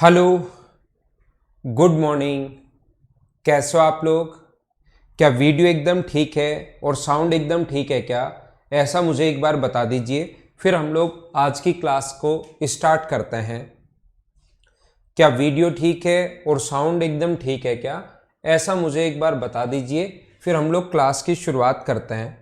Hello. Good morning. कैसे हो आप लोग? क्या वीडियो एकदम ठीक है और साउंड एकदम ठीक है क्या? ऐसा मुझे एक बार बता दीजिए, फिर हम लोग आज की क्लास को स्टार्ट करते हैं। क्या वीडियो ठीक है और साउंड एकदम ठीक है क्या? ऐसा मुझे एक बार बता दीजिए, फिर हम लोग क्लास की शुरुआत करते हैं।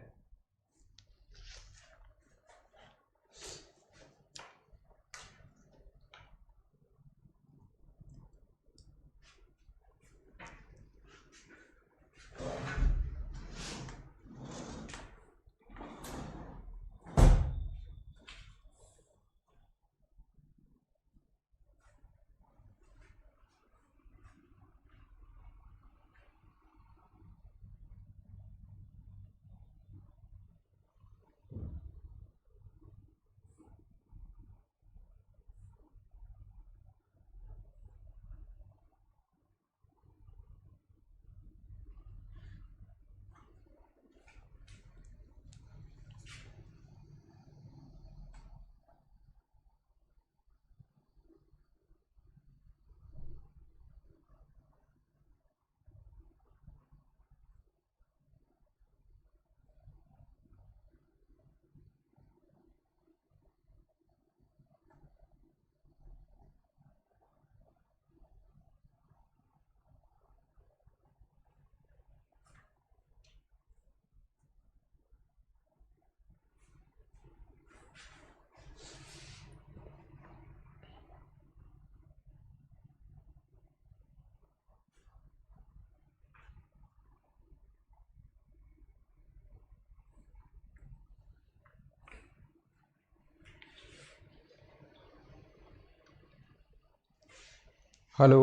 हेलो।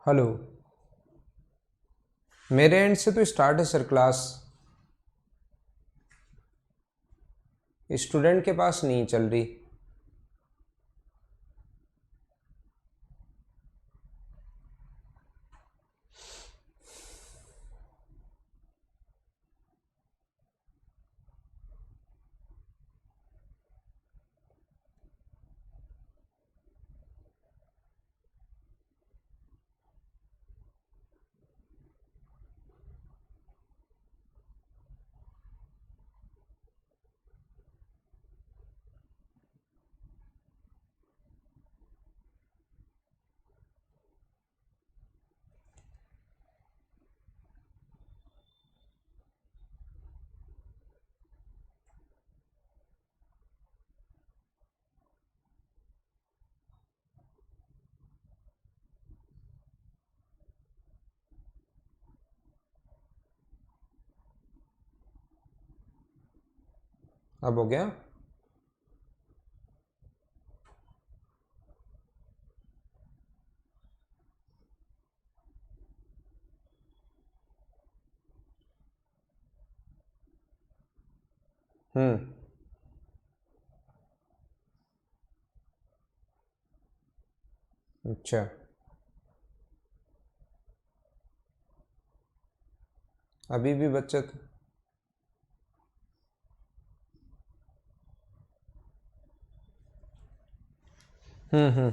हेलो। मेरे एंड से तो स्टार्ट है सर क्लास। स्टूडेंट के पास नहीं चल रही। अब हो गया? हम्म। अच्छा। अभी भी बचत। हम्म।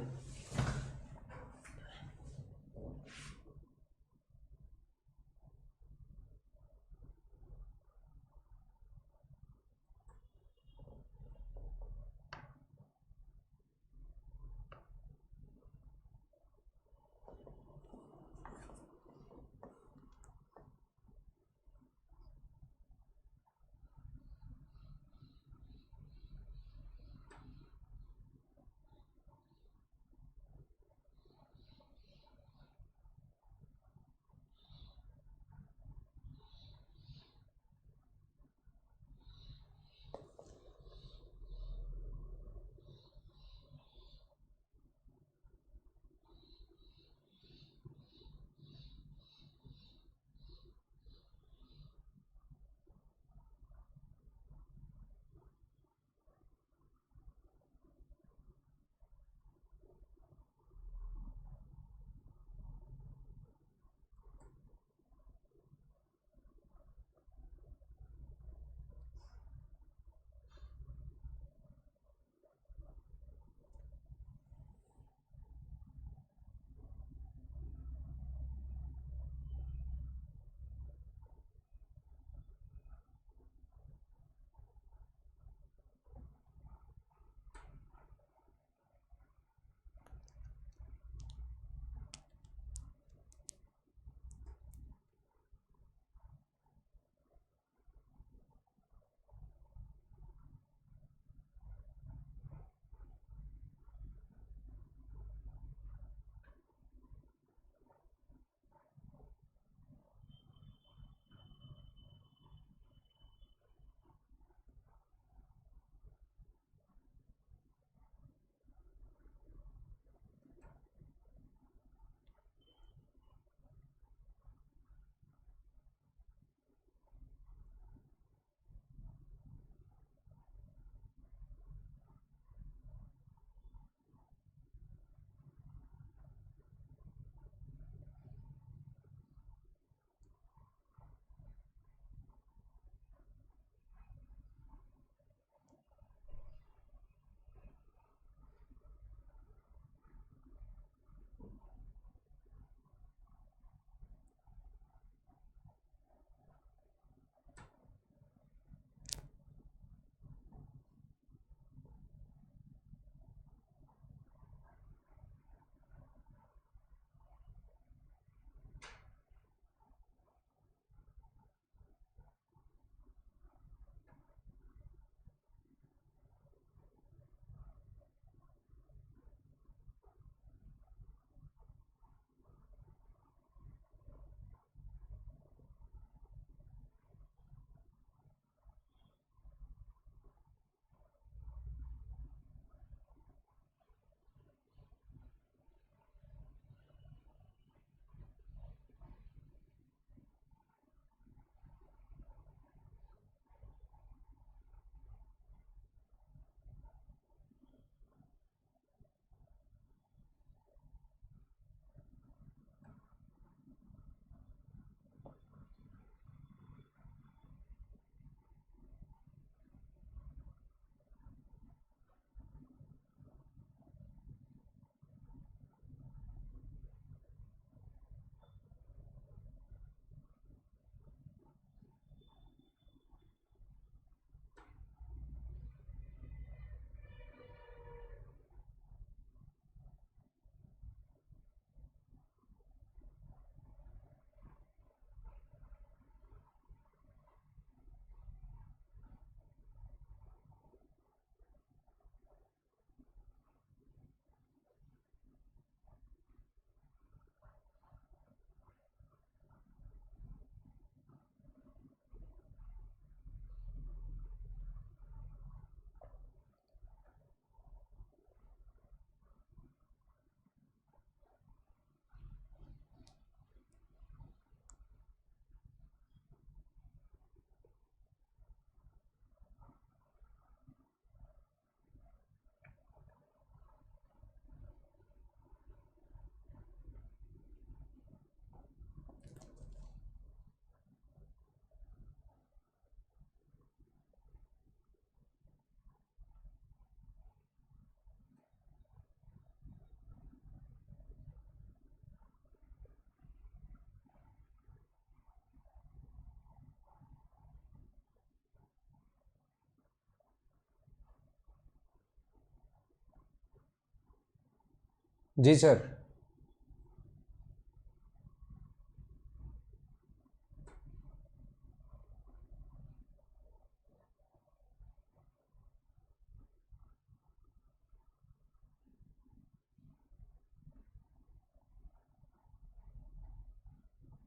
जी सर।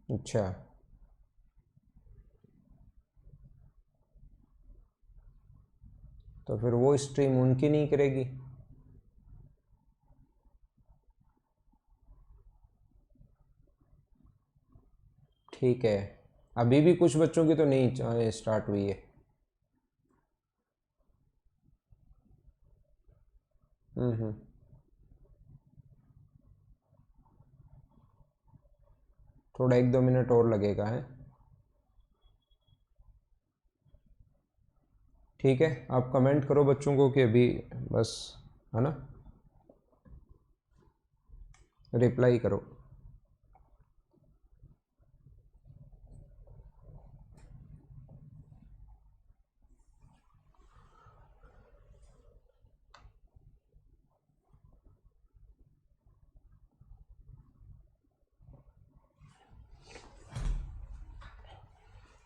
अच्छा, तो फिर वो स्ट्रीम उनकी नहीं करेगी। ठीक है, अभी भी कुछ बच्चों की तो नहीं स्टार्ट हुई है। हम्म। थोड़ा 1-2 मिनट और लगेगा है। ठीक है, आप कमेंट करो बच्चों को कि अभी बस, है ना, रिप्लाई करो।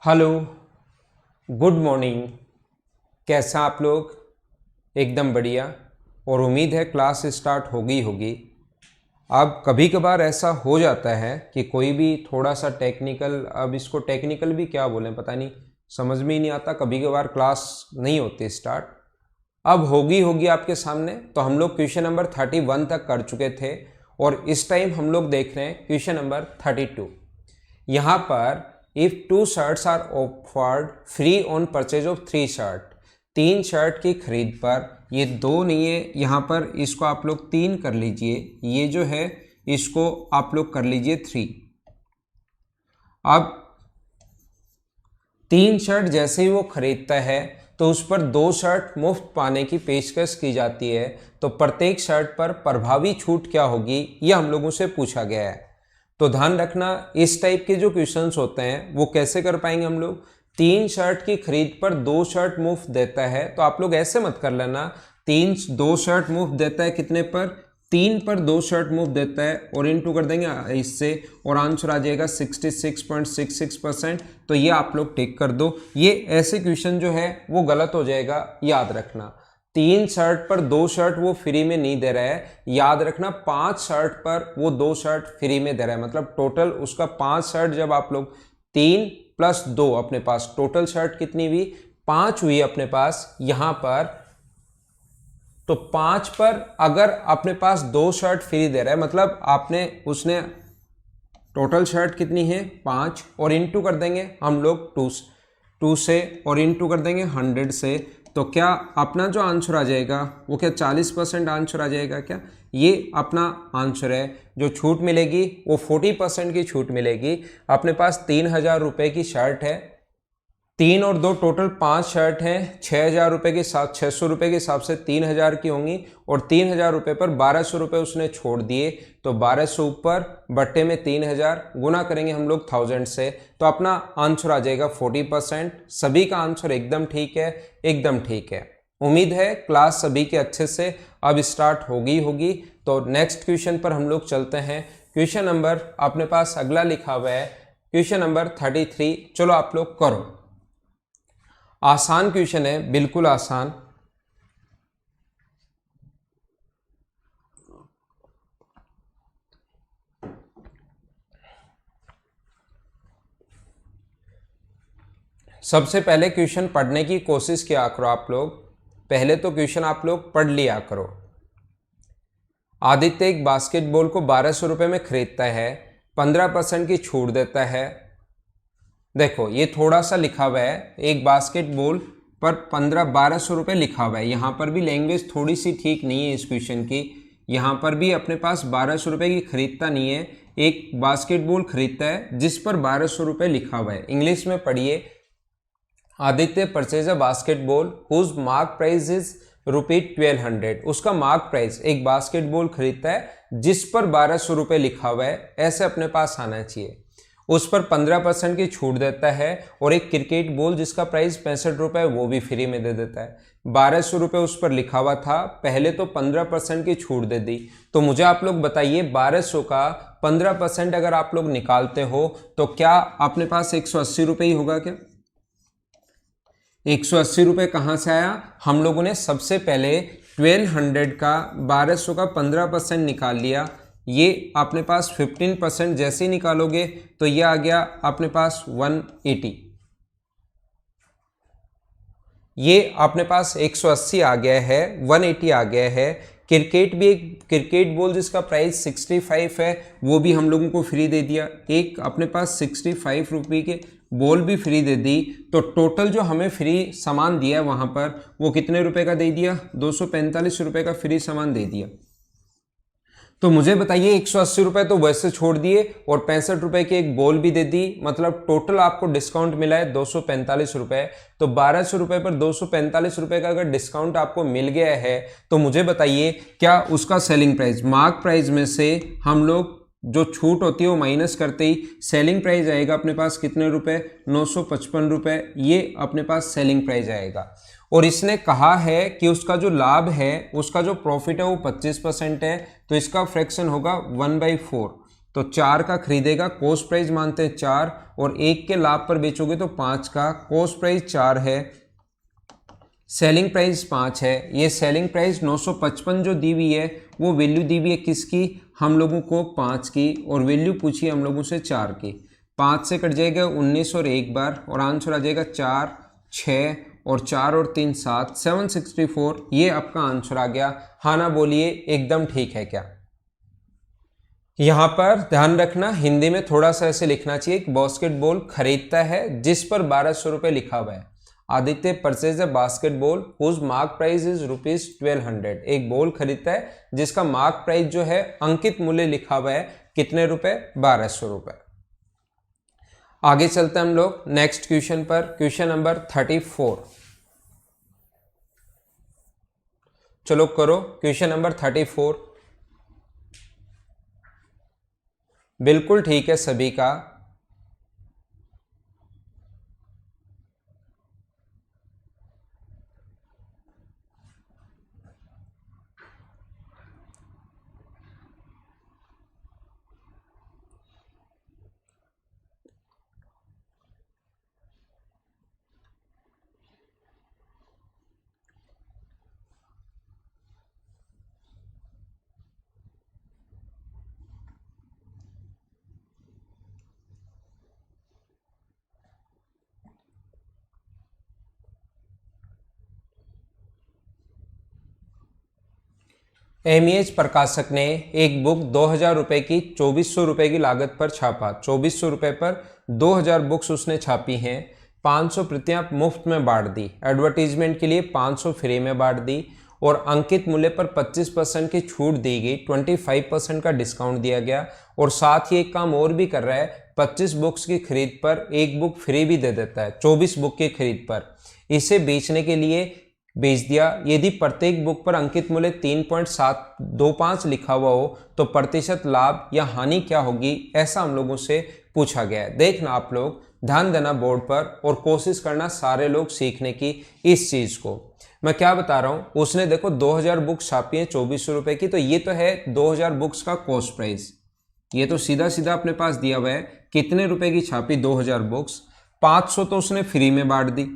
हेलो, गुड मॉर्निंग, कैसा आप लोग? एकदम बढ़िया। और उम्मीद है क्लास स्टार्ट होगी होगी। अब कभी कभार ऐसा हो जाता है कि कोई भी थोड़ा सा टेक्निकल, अब इसको टेक्निकल भी क्या बोलें पता नहीं, समझ में ही नहीं आता, कभी कभार क्लास नहीं होती स्टार्ट। अब होगी होगी आपके सामने। तो हम लोग क्वेश्चन नंबर 31 तक कर चुके थे और इस टाइम हम लोग देख रहे हैं क्वेश्चन नंबर 32। यहाँ पर if 2 shirts are offered free on purchase of 3 shirt, 3 shirt की खरीद पर, ये 2 नहीं है यहाँ पर, इसको आप लोग 3 कर लीजिए, ये जो है इसको आप लोग कर लीजिए 3। अब 3 शर्ट जैसे ही वो खरीदता है तो उस पर 2 शर्ट मुफ्त पाने की पेशकश की जाती है, तो प्रत्येक शर्ट पर प्रभावी छूट क्या होगी, यह हम लोगों से पूछा गया है। तो ध्यान रखना, इस टाइप के जो क्वेश्चंस होते हैं वो कैसे कर पाएंगे हम लोग। 3 शर्ट की खरीद पर 2 शर्ट मुफ्त देता है, तो आप लोग ऐसे मत कर लेना, 2 शर्ट मुफ्त देता है कितने पर, 3 पर 2 शर्ट मुफ्त देता है और इनटू कर देंगे इससे और आंसर आ जाएगा 66.66%। तो ये आप लोग टिक कर दो। ये ऐसे क्वेश्चन जो है वो गलत हो जाएगा, याद रखना। 3 शर्ट पर 2 शर्ट वो फ्री में नहीं दे रहा है, याद रखना 5 शर्ट पर वो 2 शर्ट फ्री में दे रहा है, मतलब टोटल उसका 5 शर्ट, जब आप लोग 3 + 2 अपने पास टोटल शर्ट कितनी हुई, 5 हुई अपने पास यहाँ पर। तो 5 पर अगर अपने पास 2 शर्ट फ्री दे रहा है, मतलब उसने टोटल शर्ट कितनी है 5 और इनटू कर देंगे हम लोग 2 से और इनटू कर देंगे 100 से, तो क्या अपना जो आंसर आ जाएगा वो क्या 40% आंसर आ जाएगा क्या? ये अपना आंसर है। जो छूट मिलेगी वो 40% की छूट मिलेगी। अपने पास 3,000 रुपये की शर्ट है, 3 और 2 टोटल 5 शर्ट हैं, 6,000 रुपये के साथ 600 रुपये के हिसाब से 3,000 की होंगी और 3,000 रुपये पर 1,200 रुपये उसने छोड़ दिए, तो 1,200 ऊपर बट्टे में 3,000 गुना करेंगे हम लोग 1000 से, तो अपना आंसर आ जाएगा 40%। सभी का आंसर एकदम ठीक है, एकदम ठीक है। उम्मीद है क्लास सभी के अच्छे से अब स्टार्ट होगी। तो नेक्स्ट क्वेश्चन पर हम लोग चलते हैं। क्वेश्चन नंबर अपने पास अगला लिखा हुआ है क्वेश्चन नंबर 33। चलो आप लोग करो, आसान क्वेश्चन है, बिल्कुल आसान। सबसे पहले क्वेश्चन पढ़ने की कोशिश किया करो आप लोग, पहले तो क्वेश्चन आप लोग पढ़ लिया करो। आदित्य एक बास्केटबॉल को 1,200 रुपये में खरीदता है, 15% की छूट देता है। देखो ये थोड़ा सा लिखा हुआ है, एक बास्केटबॉल पर 1,200 रुपये लिखा हुआ है, यहाँ पर भी लैंग्वेज थोड़ी सी ठीक नहीं है इस क्वेश्चन की। यहाँ पर भी अपने पास 1,200 रुपये की खरीदता नहीं है, एक बास्केटबॉल खरीदता है जिस पर 1,200 रुपये लिखा हुआ है। इंग्लिश में पढ़िए, Aditya purchase a basketball whose mark price is ₹1,200। उसका मार्क प्राइस, एक बास्केटबॉल खरीदता है जिस पर 1,200 रुपये लिखा हुआ है, ऐसे अपने पास आना चाहिए। उस पर 15% की छूट देता है, और एक क्रिकेट बॉल जिसका प्राइस 65 रुपये वो भी फ्री में दे देता है। 1200 रुपये उस पर लिखा हुआ था, पहले तो 15% की छूट दे दी। तो मुझे आप लोग बताइए 1200 का 15% अगर आप लोग निकालते हो तो क्या अपने पास 180 रुपये ही होगा क्या? 180 रुपये कहाँ से आया? हम लोगों ने सबसे पहले 1200 का 1200 का 15% निकाल लिया। ये अपने पास 15% जैसे ही निकालोगे तो ये आ गया अपने पास 180। ये अपने पास 180 आ गया है, 180 आ गया है। क्रिकेट भी, एक क्रिकेट बॉल जिसका प्राइस 65 है वो भी हम लोगों को फ्री दे दिया। एक अपने पास 65 रुपये के बॉल भी फ्री दे दी। तो टोटल जो हमें फ्री सामान दिया है वहाँ पर वो कितने रुपए का दे दिया? 245 रुपये का फ्री सामान दे दिया। तो मुझे बताइए 180 रुपये तो वैसे छोड़ दिए और 65 रुपये की एक बॉल भी दे दी, मतलब टोटल आपको डिस्काउंट मिला है 245 रुपये। तो 1200 रुपये पर 245 रुपये का अगर डिस्काउंट आपको मिल गया है तो मुझे बताइए क्या उसका सेलिंग प्राइस, मार्क प्राइस में से हम लोग जो छूट होती है वो माइनस करते ही सेलिंग प्राइस आएगा अपने पास कितने रुपए? 955 रुपये। ये अपने पास सेलिंग प्राइस आएगा। और इसने कहा है कि उसका जो लाभ है, उसका जो प्रॉफिट है वो 25% है, तो इसका फ्रैक्शन होगा 1/4। तो 4 का खरीदेगा, कॉस्ट प्राइस मानते हैं 4, और 1 के लाभ पर बेचोगे तो 5 का, कॉस्ट प्राइस 4 है, सेलिंग प्राइस 5 है। ये सेलिंग प्राइस 955 जो दी हुई है वो वैल्यू दी हुई है किसकी? हम लोगों को 5 की, और वैल्यू पूछी हम लोगों से 4 की। 5 से कट जाएगा 19 और एक बार, और आंसर आ जाएगा 4, 6 और 4 और 3 7, 764। ये आपका आंसर आ गया। हाँ ना बोलिए, एकदम ठीक है क्या? यहाँ पर ध्यान रखना, हिंदी में थोड़ा सा ऐसे लिखना चाहिए कि बास्केटबॉल खरीदता है जिस पर 1200 रुपये लिखा हुआ है। Aditya purchase a basketball whose mark price is ₹1200। एक बॉल खरीदता है जिसका मार्क प्राइस जो है, अंकित मूल्य लिखा हुआ है कितने रुपए? 1200 रुपये। आगे चलते हैं हम लोग नेक्स्ट क्वेश्चन पर, क्वेश्चन नंबर 34। चलो करो क्वेश्चन नंबर 34। बिल्कुल ठीक है सभी का। एमईएच प्रकाशक ने एक बुक 2000 रुपये की 2400 रुपये की लागत पर छापा। 2400 रुपये पर 2000 बुक्स उसने छापी हैं। 500 प्रतियां मुफ्त में बांट दी, एडवर्टीजमेंट के लिए 500 फ्री में बांट दी, और अंकित मूल्य पर 25% की छूट दी गई, 25% का डिस्काउंट दिया गया, और साथ ही एक काम और भी कर रहा है, 25 बुक्स की खरीद पर एक बुक फ्री भी दे देता है। 24 बुक की खरीद पर इसे बेचने के लिए बेच दिया। यदि प्रत्येक बुक पर अंकित मूल्य 3.725 लिखा हुआ हो तो प्रतिशत लाभ या हानि क्या होगी, ऐसा हम लोगों से पूछा गया है। देखना आप लोग, ध्यान देना बोर्ड पर, और कोशिश करना सारे लोग सीखने की इस चीज को। मैं क्या बता रहा हूं, उसने देखो 2000 बुक्स छापी है 2400 रुपए की, तो ये तो है 2000 बुक्स का कॉस्ट प्राइस। ये तो सीधा सीधा अपने पास दिया हुआ है कितने रुपए की छापी, 2000 बुक्स। 500 तो उसने फ्री में बांट दी।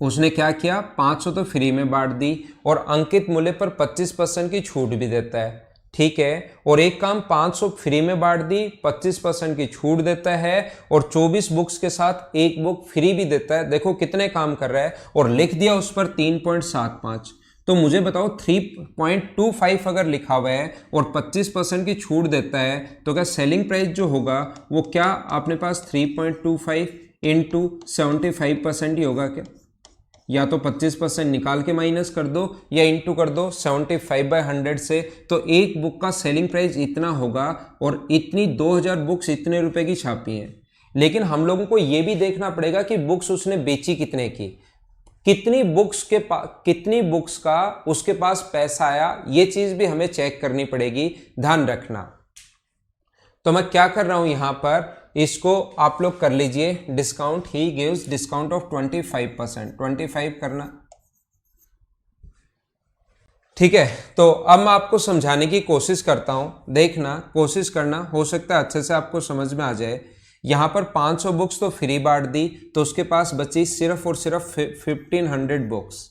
उसने क्या किया, 500 तो फ्री में बांट दी, और अंकित मूल्य पर 25% की छूट भी देता है। ठीक है, और एक काम 500 फ्री में बांट दी, 25% की छूट देता है, और 24 बुक्स के साथ एक बुक फ्री भी देता है। देखो कितने काम कर रहा है, और लिख दिया उस पर 3.75। तो मुझे बताओ 3.25 अगर लिखा हुआ है और 25% की छूट देता है तो क्या सेलिंग प्राइस जो होगा वो क्या अपने पास 3.25 इंटू 75% ही होगा क्या? या तो 25% निकाल के माइनस कर दो या इंटू कर दो 75/100 से, तो एक बुक का सेलिंग प्राइस इतना होगा, और इतनी 2000 बुक्स इतने रुपए की छापी हैं। लेकिन हम लोगों को यह भी देखना पड़ेगा कि बुक्स उसने बेची कितने की, कितनी बुक्स का उसके पास पैसा आया, ये चीज भी हमें चेक करनी पड़ेगी, ध्यान रखना। तो मैं क्या कर रहा हूं यहां पर, इसको आप लोग कर लीजिए discount, he gives discount of 25%, 25 करना, ठीक है। तो अब मैं आपको समझाने की कोशिश करता हूं, देखना, कोशिश करना, हो सकता है अच्छे से आपको समझ में आ जाए। यहां पर 500 बुक्स तो फ्री बांट दी, तो उसके पास बची सिर्फ और सिर्फ 1500 बुक्स।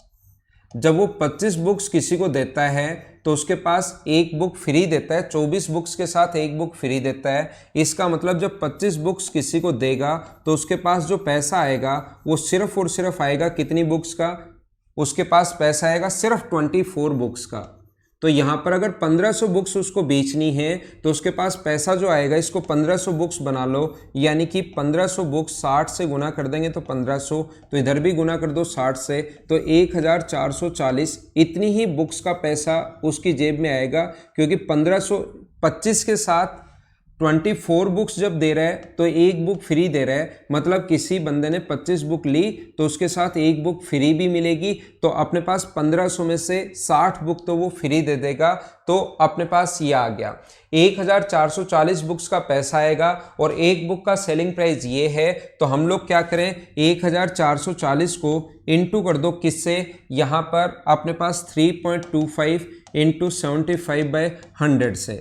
जब वो 25 बुक्स किसी को देता है तो उसके पास एक बुक फ्री देता है, 24 बुक्स के साथ एक बुक फ्री देता है। इसका मतलब जब 25 बुक्स किसी को देगा तो उसके पास जो पैसा आएगा वो सिर्फ और सिर्फ आएगा कितनी बुक्स का, उसके पास पैसा आएगा सिर्फ 24 बुक्स का। तो यहाँ पर अगर 1500 बुक्स उसको बेचनी है तो उसके पास पैसा जो आएगा, इसको 1500 बुक्स बना लो, यानी कि 1500 बुक्स 60 से गुना कर देंगे तो 1500, तो इधर भी गुना कर दो 60 से, तो 1440 इतनी ही बुक्स का पैसा उसकी जेब में आएगा। क्योंकि 1525 के साथ 24 बुक्स जब दे रहा है तो एक बुक फ्री दे रहा है, मतलब किसी बंदे ने 25 बुक ली तो उसके साथ एक बुक फ्री भी मिलेगी। तो अपने पास 1500 में से 60 बुक तो वो फ्री दे देगा। तो अपने पास ये आ गया 1440 बुक्स का पैसा आएगा और एक बुक का सेलिंग प्राइस ये है। तो हम लोग क्या करें, 1440 को इंटू कर दो किससे, यहाँ पर अपने पास 3.25 इंटू 75/100 से।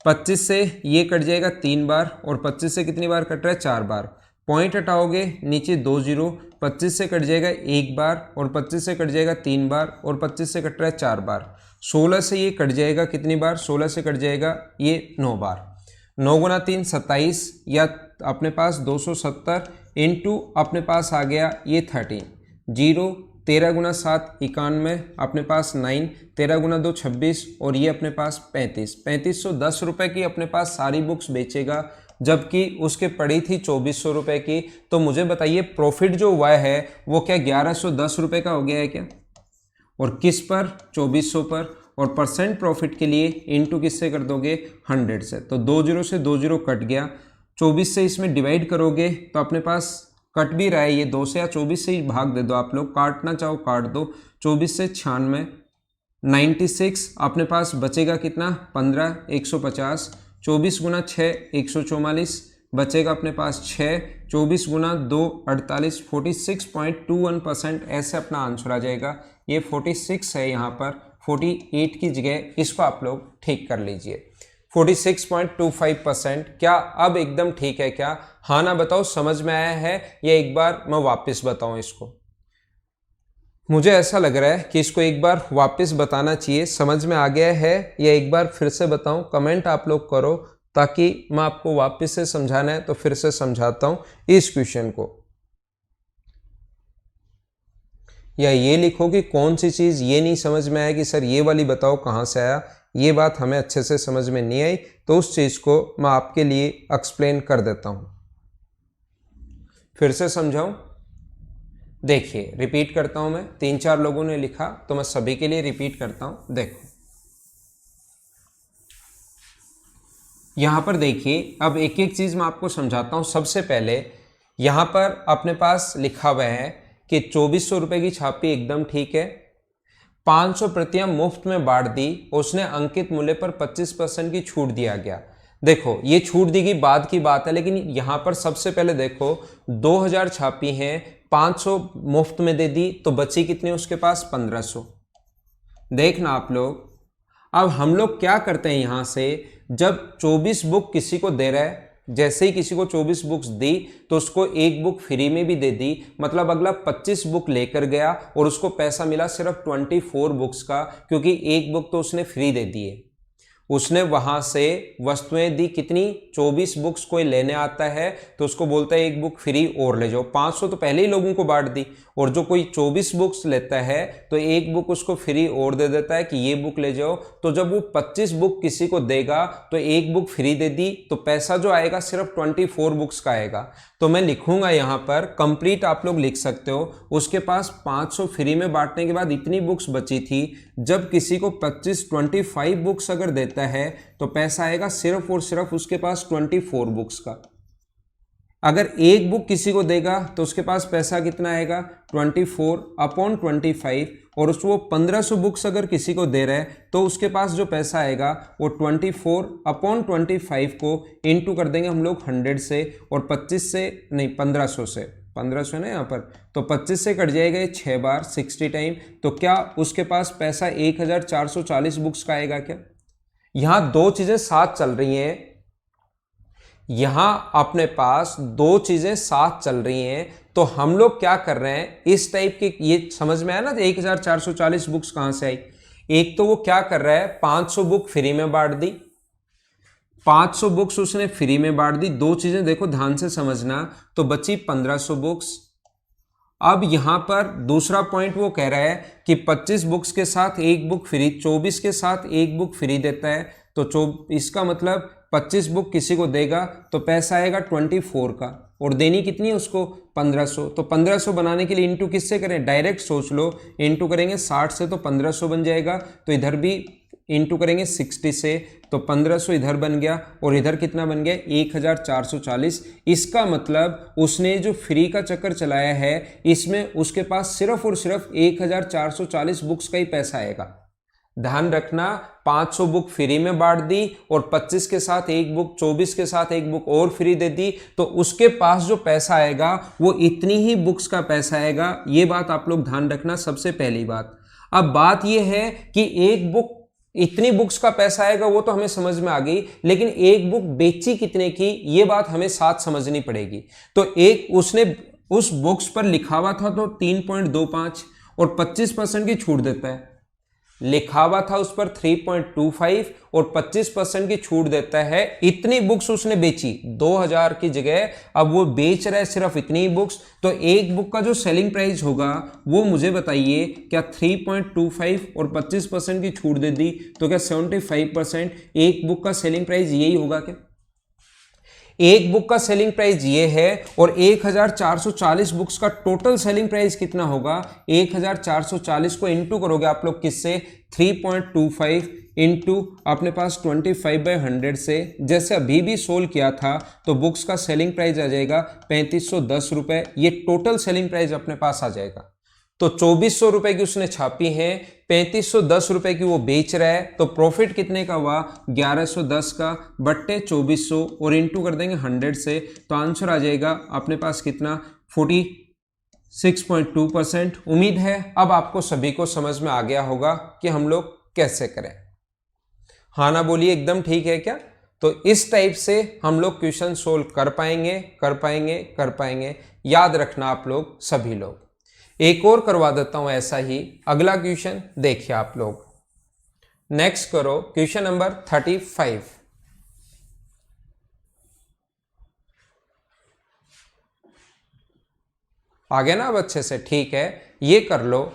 25 से ये कट जाएगा 3 बार और 25 से कितनी बार कट रहा है, 4 बार। पॉइंट हटाओगे नीचे 2 जीरो, 25 से कट जाएगा 1 बार और 25 से कट जाएगा 3 बार और 25 से कट रहा है 4 बार। 16 से ये कट जाएगा कितनी बार, 16 से कट जाएगा ये 9 बार। 9 गुना 3 27, या अपने पास 270 इंटू अपने पास आ गया ये 13 जीरो। 13 गुना 7 91, अपने पास 9, 13 गुना 2 26 और ये अपने पास 3510 रुपए की अपने पास सारी बुक्स बेचेगा, जबकि उसके पड़ी थी 2400 रुपए की। तो मुझे बताइए प्रॉफिट जो हुआ है वो क्या 1110 रुपए का हो गया है क्या, और किस पर, 2400 पर। और परसेंट प्रॉफिट के लिए इंटू किससे कर दोगे, 100 से। तो 2 जीरो से 2 जीरो कट गया, 24 से इसमें डिवाइड करोगे तो अपने पास कट भी रहा है ये 2 से, या 24 से ही भाग दे दो आप लोग, काटना चाहो काट दो। 24 से 96, 96 अपने पास बचेगा कितना, 15 150। 24 गुना 6 144 बचेगा अपने पास 6। 24 गुना 2 48, 46.21% ऐसे अपना आंसर आ जाएगा। ये 46 है, यहाँ पर 48 की जगह इसको आप लोग ठीक कर लीजिए। 46.25%। क्या अब एकदम ठीक है क्या, हाँ ना बताओ, समझ में आया है या एक बार मैं वापस बताऊं इसको। मुझे ऐसा लग रहा है कि इसको एक बार वापस बताना चाहिए, समझ में आ गया है या एक बार फिर से बताऊं। कमेंट आप लोग करो ताकि मैं आपको वापस से समझाना है तो फिर से समझाता हूं इस क्वेश्चन को। या ये लिखो कि कौन सी चीज ये नहीं समझ में आया कि सर ये वाली बताओ कहां से आया, ये बात हमें अच्छे से समझ में नहीं आई, तो उस चीज को मैं आपके लिए एक्सप्लेन कर देता हूं। फिर से समझाऊं, देखिए रिपीट करता हूं मैं, 3-4 लोगों ने लिखा तो मैं सभी के लिए रिपीट करता हूं। देखो यहां पर देखिए, अब एक एक चीज मैं आपको समझाता हूं। सबसे पहले यहां पर अपने पास लिखा हुआ है कि 2400 रुपए की छापी एकदम ठीक है, 500 प्रतियां मुफ्त में बांट दी, उसने अंकित मूल्य पर 25% की छूट दिया गया। देखो ये छूट दी गई बाद की बात है, लेकिन यहां पर सबसे पहले देखो 2000 छापी हैं, 500 मुफ्त में दे दी, तो बची कितनी उसके पास, 1500। देखना आप लोग, अब हम लोग क्या करते हैं यहां से, जब 24 बुक किसी को दे रहा है, जैसे ही किसी को 24 बुक्स दी तो उसको एक बुक फ्री में भी दे दी, मतलब अगला 25 बुक लेकर गया और उसको पैसा मिला सिर्फ 24 बुक्स का, क्योंकि एक बुक तो उसने फ्री दे दी है। उसने वहां से वस्तुएं दी कितनी, 24 बुक्स कोई लेने आता है तो उसको बोलता है एक बुक फ्री और ले जाओ। 500 तो पहले ही लोगों को बांट दी, और जो कोई 24 बुक्स लेता है तो एक बुक उसको फ्री और दे देता है कि ये बुक ले जाओ। तो जब वो 25 बुक किसी को देगा तो एक बुक फ्री दे दी, तो पैसा जो आएगा सिर्फ 24 बुक्स का आएगा। तो मैं लिखूंगा यहां पर कंप्लीट, आप लोग लिख सकते हो, उसके पास 500 फ्री में बांटने के बाद इतनी बुक्स बची थी, जब किसी को 25 बुक्स अगर देता है तो पैसा आएगा सिर्फ और सिर्फ उसके पास 24 बुक्स का। अगर एक बुक किसी को देगा तो उसके पास पैसा कितना आएगा 24/25, और उसको 1500 बुक्स अगर किसी को दे रहा है तो उसके पास जो पैसा आएगा वो 24/25 को इंटू कर देंगे हम लोग 100 से, और 25 से नहीं 1500 से, 1500 ना यहाँ पर, तो 25 से कट जाएगा ये 6 बार 60 टाइम, तो क्या उसके पास पैसा 1440 बुक्स का आएगा क्या? यहाँ दो चीजें साथ चल रही हैं, यहां अपने पास दो चीजें साथ चल रही हैं, तो हम लोग क्या कर रहे हैं इस टाइप के, ये समझ में आया ना 1440 बुक्स कहां से आई? एक तो वो क्या कर रहा है 500 बुक फ्री में बांट दी, 500 बुक्स उसने फ्री में बांट दी, दो चीजें देखो ध्यान से समझना, तो बची 1500 बुक्स। अब यहां पर दूसरा पॉइंट वो कह रहा है कि 25 बुक्स के साथ एक बुक फ्री, 24 के साथ एक बुक फ्री देता है, तो इसका मतलब 25 बुक किसी को देगा तो पैसा आएगा 24 का, और देनी कितनी है उसको 1500, तो 1500 बनाने के लिए इंटू किससे करें, डायरेक्ट सोच लो, इंटू करेंगे 60 से तो 1500 बन जाएगा, तो इधर भी इंटू करेंगे 60 से, तो 1500 इधर बन गया, और इधर कितना बन गया 1440। इसका मतलब उसने जो फ्री का चक्कर चलाया है इसमें उसके पास सिर्फ और सिर्फ 1440 बुक्स का ही पैसा आएगा। ध्यान रखना 500 बुक फ्री में बांट दी और 25 के साथ एक बुक, 24 के साथ एक बुक और फ्री दे दी, तो उसके पास जो पैसा आएगा वो इतनी ही बुक्स का पैसा आएगा। ये बात आप लोग ध्यान रखना सबसे पहली बात। अब बात ये है कि एक बुक इतनी बुक्स का पैसा आएगा वो तो हमें समझ में आ गई, लेकिन एक बुक बेची कितने की ये बात हमें साथ समझनी पड़ेगी। तो एक उसने उस बुक्स पर लिखा हुआ था तो 3.25 और 25% की छूट देता है, लिखा हुआ था उस पर 3.25 और 25% की छूट देता है। इतनी बुक्स उसने बेची 2000 की जगह, अब वो बेच रहा है सिर्फ इतनी बुक्स, तो एक बुक का जो सेलिंग प्राइस होगा वो मुझे बताइए, क्या 3.25 और 25% की छूट दे दी तो क्या 75% एक बुक का सेलिंग प्राइस यही होगा क्या? एक बुक का सेलिंग प्राइस ये है, और 1440 बुक्स का टोटल सेलिंग प्राइस कितना होगा, 1440 को इंटू करोगे आप लोग किससे, 3.25 इंटू अपने पास 25/100 से, जैसे अभी भी सोल्व किया था, तो बुक्स का सेलिंग प्राइस आ जाएगा 3510 रुपए, ये टोटल सेलिंग प्राइस अपने पास आ जाएगा। तो 2400 रुपए की उसने छापी है, 3510 रुपए की वो बेच रहा है, तो प्रॉफिट कितने का हुआ 1110 का बट्टे 2400, और इंटू कर देंगे 100 से, तो आंसर आ जाएगा अपने पास कितना 46.2%। उम्मीद है अब आपको सभी को समझ में आ गया होगा कि हम लोग कैसे करें। हाँ ना बोलिए, एकदम ठीक है क्या? तो इस टाइप से हम लोग क्वेश्चन सोल्व कर पाएंगे, कर पाएंगे, कर पाएंगे। याद रखना आप लोग सभी लोग। एक और करवा देता हूं ऐसा ही, अगला क्वेश्चन देखिए आप लोग। नेक्स्ट करो क्वेश्चन नंबर 35। आ गया ना अब अच्छे से? ठीक है, ये कर लो।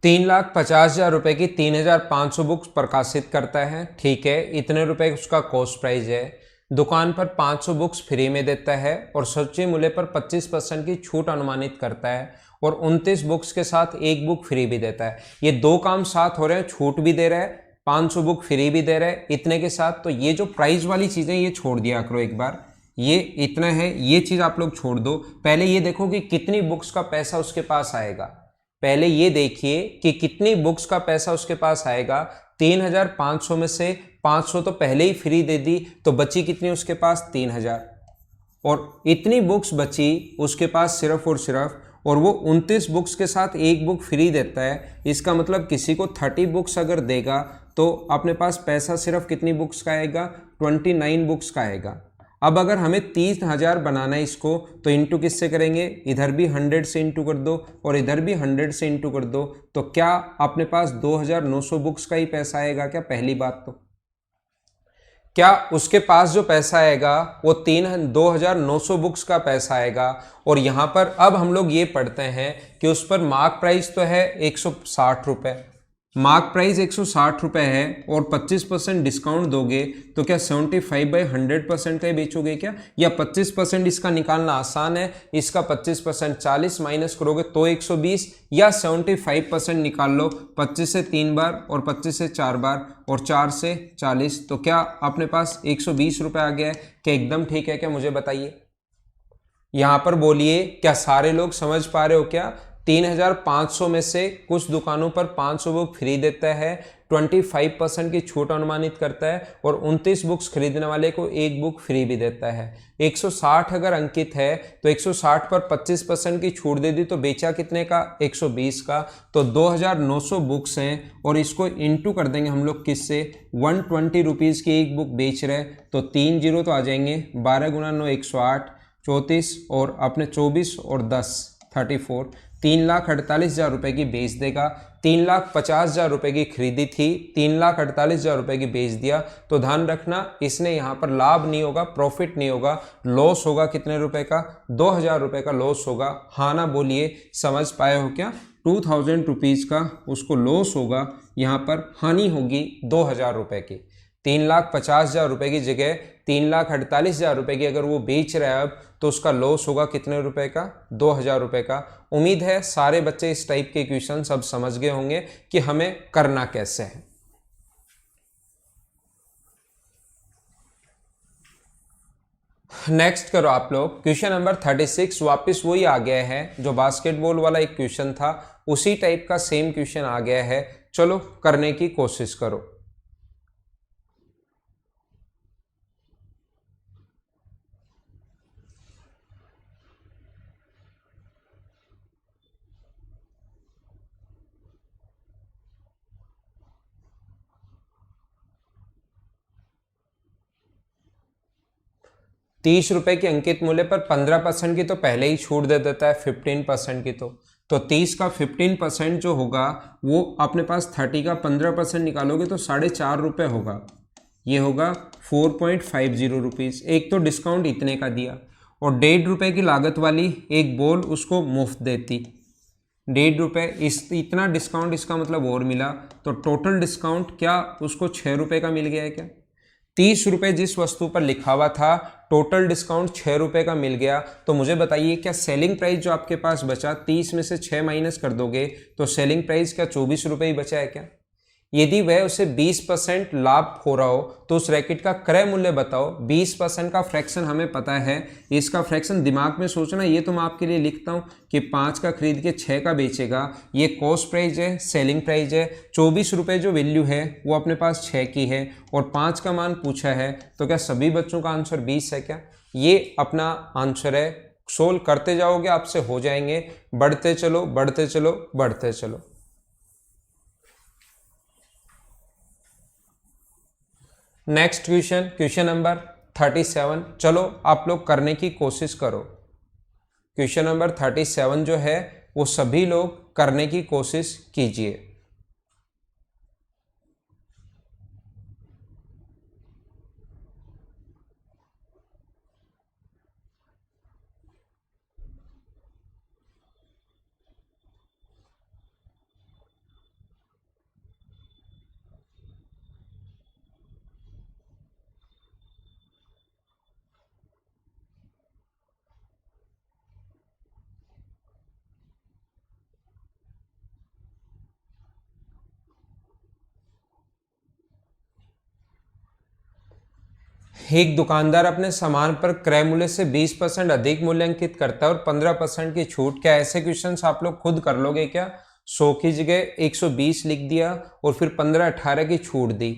तीन लाख 50,000 रुपए की 3,500 बुक्स प्रकाशित करता है। ठीक है, इतने रुपए उसका कॉस्ट प्राइस है। दुकान पर 500 बुक्स फ्री में देता है और सच्चे मूल्य पर 25% की छूट अनुमानित करता है और 29 बुक्स के साथ एक बुक फ्री भी देता है। ये दो काम साथ हो रहे हैं, छूट भी दे रहा है, 500 बुक फ्री भी दे रहा है इतने के साथ। तो ये जो प्राइस वाली चीजें ये छोड़ दिया करो एक बार, ये इतना है, ये चीज आप लोग छोड़ दो। पहले ये देखो कि कितनी बुक्स का पैसा उसके पास आएगा। पहले ये देखिए कि कितनी बुक्स का पैसा उसके पास आएगा। 3500 में से 500 तो पहले ही फ्री दे दी, तो बची कितनी उसके पास? 3000। और इतनी बुक्स बची उसके पास सिर्फ और सिर्फ, और वो 29 बुक्स के साथ एक बुक फ्री देता है। इसका मतलब किसी को 30 बुक्स अगर देगा तो अपने पास पैसा सिर्फ कितनी बुक्स का आएगा? 29 बुक्स का आएगा। अब अगर हमें 30,000 बनाना है इसको, तो इंटू किससे करेंगे? इधर भी 100 से इंटू कर दो और इधर भी 100 से इंटू कर दो। तो क्या अपने पास 2900 बुक्स का ही पैसा आएगा क्या? पहली बात तो क्या उसके पास जो पैसा आएगा वो 2900 बुक्स का पैसा आएगा। और यहां पर अब हम लोग ये पढ़ते हैं कि उस पर मार्क प्राइस तो है 160 रुपए, मार्क प्राइस 160 रुपए है और 25% डिस्काउंट दोगे तो क्या 75/100% का ही बेचोगे क्या? या 25% इसका निकालना आसान है, इसका 25% 40 माइनस करोगे तो 120, या 75% निकाल लो, 25 से 3 बार और 25 से 4 बार और 4 से 40, तो क्या अपने पास 120 रुपए आ गया है? क्या एकदम ठीक है क्या? मुझे बताइए। यहां पर बोलिए, क्या सारे लोग समझ पा रहे हो क्या? 3500 में से कुछ दुकानों पर 500 बुक फ्री देता है, 25% की छूट अनुमानित करता है और 29 बुक्स खरीदने वाले को एक बुक फ्री भी देता है। 160 अगर अंकित है तो 160 पर 25% की छूट दे दी तो बेचा कितने का? 120 का। तो 2900 बुक्स हैं और इसको इंटू कर देंगे हम लोग किससे? 120 रुपीज़ की एक बुक बेच रहे हैं, तो 3 जीरो तो आ जाएंगे, 12 गुना 9 108, 34 और अपने 24 और 10 34, 3,48,000 रुपए की बेच देगा। 3,50,000 रुपए की खरीदी थी, 3,48,000 रुपए की बेच दिया। तो ध्यान रखना इसने यहाँ पर लाभ नहीं होगा, प्रॉफिट नहीं होगा, लॉस होगा। कितने रुपए का? 2,000 रुपए का लॉस होगा। हाँ ना बोलिए, समझ पाए हो क्या? 2000 रुपीज़ का उसको लॉस होगा, यहाँ पर हानि होगी 2,000 रुपए की। 3,50,000 रुपए की जगह 3,48,000 रुपए की अगर वो बेच रहा है अब, तो उसका लॉस होगा कितने रुपए का? 2,000 रुपए का। उम्मीद है सारे बच्चे इस टाइप के क्वेश्चन सब समझ गए होंगे कि हमें करना कैसे है। नेक्स्ट करो आप लोग, क्वेश्चन नंबर 36 वापस वही आ गया है जो बास्केटबॉल वाला एक क्वेश्चन था, उसी टाइप का सेम क्वेश्चन आ गया है। चलो करने की कोशिश करो। 30 रुपए की अंकित मूल्य पर 15% की तो पहले ही छूट दे देता है, 15% की। तो 30 का 15% जो होगा वो अपने पास 30 का 15% निकालोगे तो 4.5 रुपये होगा। ये होगा 4.50 रुपीज़। एक तो डिस्काउंट इतने का दिया और 1.5 रुपये की लागत वाली एक बॉल उसको मुफ्त देती। 1.5 रुपये, इस इतना डिस्काउंट इसका मतलब और मिला, तो टोटल डिस्काउंट क्या उसको 6 रुपये का मिल गया है क्या? 30 रुपये जिस वस्तु पर लिखा हुआ था, टोटल डिस्काउंट 6 रुपये का मिल गया। तो मुझे बताइए, क्या सेलिंग प्राइस जो आपके पास बचा, 30 में से 6 माइनस कर दोगे तो सेलिंग प्राइस क्या 24 रुपये ही बचा है क्या? यदि वह उसे 20% लाभ हो रहा हो तो उस रैकेट का क्रय मूल्य बताओ। 20% का फ्रैक्शन हमें पता है, इसका फ्रैक्शन दिमाग में सोचना, ये तो मैं आपके लिए लिखता हूं कि 5 का खरीद के 6 का बेचेगा। ये कॉस्ट प्राइस है, सेलिंग प्राइस है। 24 रुपये जो वैल्यू है वो अपने पास 6 की है और 5 का मान पूछा है। तो क्या सभी बच्चों का आंसर 20 है क्या? ये अपना आंसर है। सोल्व करते जाओगे आपसे हो जाएंगे। बढ़ते चलो बढ़ते चलो बढ़ते चलो। Next question, question number 37। चलो आप लोग करने की कोशिश करो। क्वेश्चन नंबर 37 जो है वो सभी लोग करने की कोशिश कीजिए। एक दुकानदार अपने सामान पर क्रय मूल्य से 20% अधिक मूल्यांकित करता है और 15% की छूट। क्या ऐसे क्वेश्चंस आप लोग खुद कर लोगे क्या? 100 की जगह 120 लिख दिया और फिर 15-18 की छूट दी।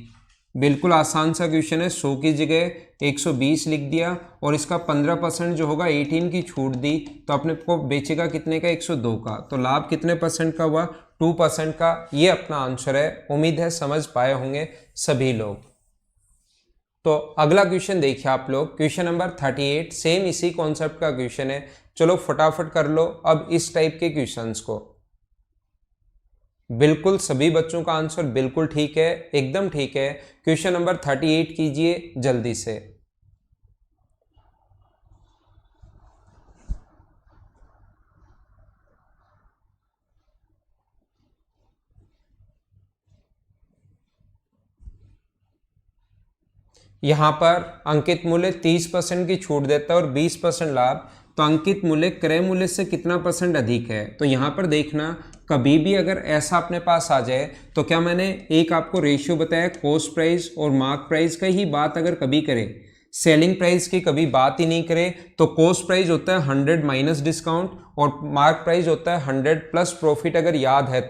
बिल्कुल आसान सा क्वेश्चन है। 100 की जगह 120 लिख दिया और इसका 15% जो होगा 18 की छूट दी, तो अपने को बेचेगा कितने का? 102 का। तो लाभ कितने परसेंट का हुआ? 2% का। ये अपना आंसर है। उम्मीद है समझ पाए होंगे सभी लोग। तो अगला क्वेश्चन देखिए आप लोग, क्वेश्चन नंबर 38, सेम इसी कॉन्सेप्ट का क्वेश्चन है। चलो फटाफट कर लो अब इस टाइप के क्वेश्चंस को। बिल्कुल सभी बच्चों का आंसर बिल्कुल ठीक है, एकदम ठीक है। क्वेश्चन नंबर 38 कीजिए जल्दी से। यहां पर अंकित मूल्य 30% की छूट देता है और 20% लाभ। तो अंकित मूल्य क्रय मूल्य से कितना परसेंट अधिक है? तो यहां पर देखना, कभी भी अगर ऐसा अपने पास आ जाए तो क्या मैंने एक आपको रेशियो बताया, कॉस्ट प्राइस और मार्क प्राइस का ही बात अगर कभी करें, सेलिंग प्राइस की कभी बात ही नहीं करें, तो कॉस्ट प्राइस होता है 100 माइनस डिस्काउंट और मार्क प्राइस होता है 100 प्लस प्रॉफिट, अगर याद है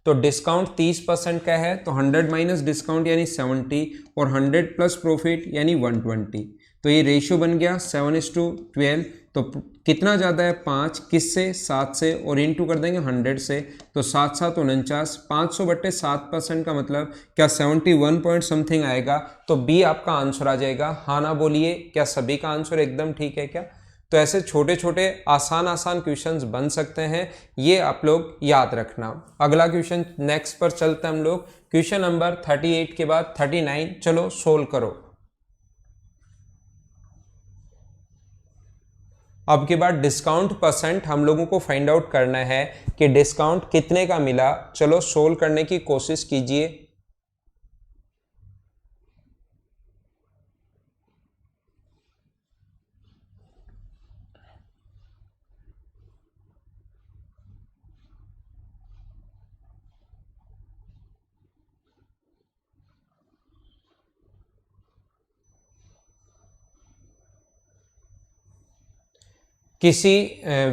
तो डिस्काउंट 30% का है तो 100 माइनस डिस्काउंट यानी 70 और 100 प्लस प्रॉफिट यानी 120। तो ये रेशियो बन गया 7:12। तो कितना ज़्यादा है? 5। किससे? 7 से, और इनटू कर देंगे 100 से। तो 7 7 49, 500/7% का मतलब क्या 71 पॉइंट समथिंग आएगा। तो बी आपका आंसर आ जाएगा। हाँ ना बोलिए, क्या सभी का आंसर एकदम ठीक है क्या? तो ऐसे छोटे छोटे आसान क्वेश्चंस बन सकते हैं, ये आप लोग याद रखना। अगला क्वेश्चन नेक्स्ट पर चलते हैं हम लोग। क्वेश्चन नंबर 38 के बाद 39, चलो सोल्व करो। अब के बाद डिस्काउंट परसेंट हम लोगों को फाइंड आउट करना है कि डिस्काउंट कितने का मिला। चलो सोल्व करने की कोशिश कीजिए। किसी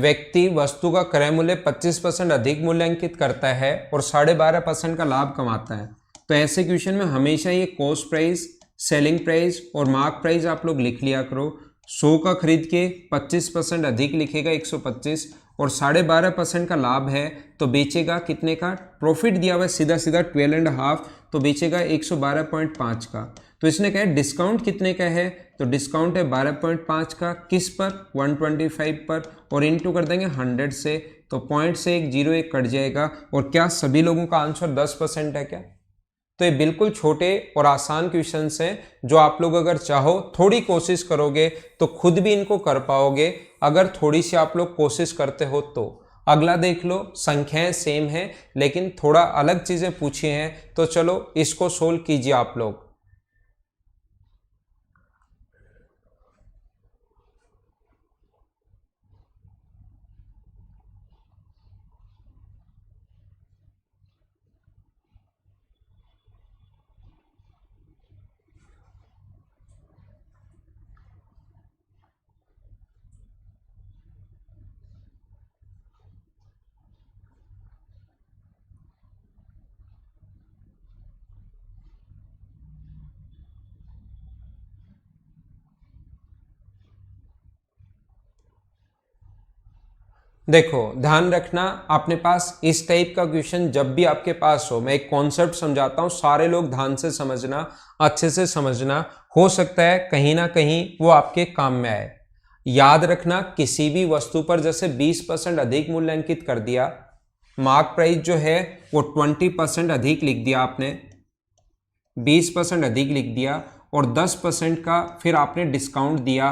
व्यक्ति वस्तु का क्रय मूल्य 25% अधिक मूल्यांकित करता है और 12.5% का लाभ कमाता है। तो ऐसे क्वेश्चन में हमेशा ये कॉस्ट प्राइस, सेलिंग प्राइस और मार्क प्राइस आप लोग लिख लिया करो। 100 का खरीद के 25% अधिक लिखेगा 125 और 12.5% का लाभ है तो बेचेगा कितने का? प्रॉफिट दिया हुआ है सीधा सीधा 12.5, तो बेचेगा 112.5 का। तो इसने कहा डिस्काउंट कितने का है? तो डिस्काउंट है 12.5 का। किस पर? 125 पर, और इनटू कर देंगे 100 से। तो पॉइंट से 101 कट जाएगा। और क्या सभी लोगों का आंसर 10% है क्या? तो ये बिल्कुल छोटे और आसान क्वेश्चंस हैं जो आप लोग अगर चाहो थोड़ी कोशिश करोगे तो खुद भी इनको कर पाओगे, अगर थोड़ी सी आप लोग कोशिश करते हो तो। अगला देख लो, संख्याएं सेम हैं लेकिन थोड़ा अलग चीजें पूछी हैं, तो चलो इसको सोल्व कीजिए आप लोग। देखो ध्यान रखना, अपने पास इस टाइप का क्वेश्चन जब भी आपके पास हो, मैं एक कॉन्सेप्ट समझाता हूं, सारे लोग ध्यान से समझना, अच्छे से समझना। हो सकता है कहीं ना कहीं वो आपके काम में आए। याद रखना, किसी भी वस्तु पर जैसे 20% अधिक मूल्यांकित कर दिया, मार्क प्राइस जो है वो 20% अधिक लिख दिया आपने, 20% अधिक लिख दिया और 10% का फिर आपने डिस्काउंट दिया,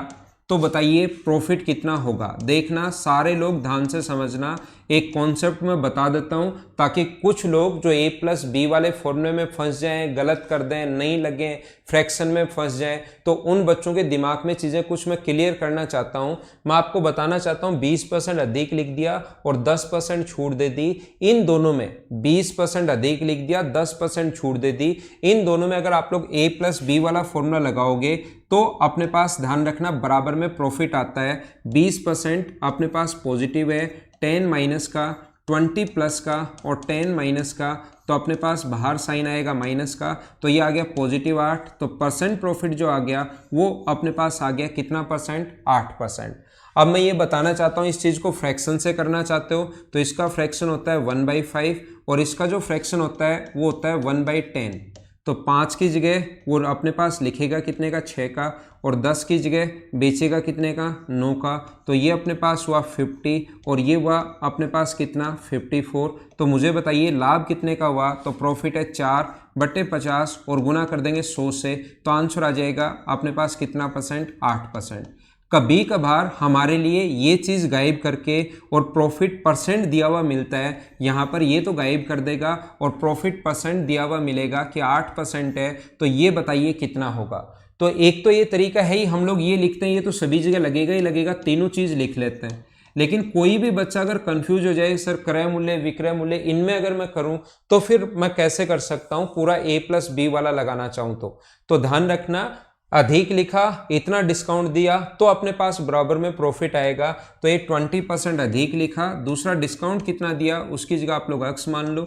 तो बताइए प्रॉफिट कितना होगा। देखना सारे लोग ध्यान से समझना, एक कॉन्सेप्ट मैं बता देता हूं ताकि कुछ लोग जो a प्लस बी वाले फॉर्मूले में फंस जाएं, गलत कर दें, नहीं लगे, फ्रैक्शन में फंस जाएं, तो उन बच्चों के दिमाग में चीज़ें कुछ मैं क्लियर करना चाहता हूं। मैं आपको बताना चाहता हूं 20% अधिक लिख दिया और 10% छूट दे दी। इन दोनों में 20% अधिक लिख दिया, 10% छूट दे दी। इन दोनों में अगर आप लोग a प्लस बी वाला फॉर्मूला लगाओगे तो अपने पास ध्यान रखना बराबर में प्रॉफिट आता है। 20% अपने पास पॉजिटिव है, 10 माइनस का, 20 प्लस का और 10 माइनस का, तो अपने पास बाहर साइन आएगा माइनस का, तो ये आ गया पॉजिटिव 8। तो परसेंट प्रॉफिट जो आ गया वो अपने पास आ गया कितना परसेंट? 8%। अब मैं ये बताना चाहता हूँ, इस चीज़ को फ्रैक्शन से करना चाहते हो तो इसका फ्रैक्शन होता है 1/5 और इसका जो फ्रैक्शन होता है वो होता है 1/10। तो 5 की जगह वो अपने पास लिखेगा कितने का? 6 का, और 10 की जगह बेचेगा कितने का? 9 का। तो ये अपने पास हुआ 50 और ये हुआ अपने पास कितना? 54। तो मुझे बताइए लाभ कितने का हुआ? तो प्रॉफिट है 4/50 और गुना कर देंगे 100 से, तो आंसर आ जाएगा अपने पास कितना परसेंट? 8%। कभी कभार हमारे लिए ये चीज़ गायब करके और प्रॉफिट परसेंट दिया हुआ मिलता है, यहाँ पर ये तो गायब कर देगा और प्रॉफिट परसेंट दिया हुआ मिलेगा कि 8% है, तो ये बताइए कितना होगा। तो एक तो ये तरीका है ही, हम लोग ये लिखते हैं, ये तो सभी जगह लगेगा ही लगेगा, तीनों चीज़ लिख लेते हैं। लेकिन कोई भी बच्चा अगर कंफ्यूज हो जाए सर क्रय मूल्य विक्रय मूल्य इनमें अगर मैं करूं तो फिर मैं कैसे कर सकता हूं पूरा a प्लस बी वाला लगाना चाहूं तो ध्यान रखना, अधिक लिखा, इतना डिस्काउंट दिया तो अपने पास बराबर में प्रॉफिट आएगा। तो ये 20% अधिक लिखा, दूसरा डिस्काउंट कितना दिया उसकी जगह आप लोग अक्स मान लो,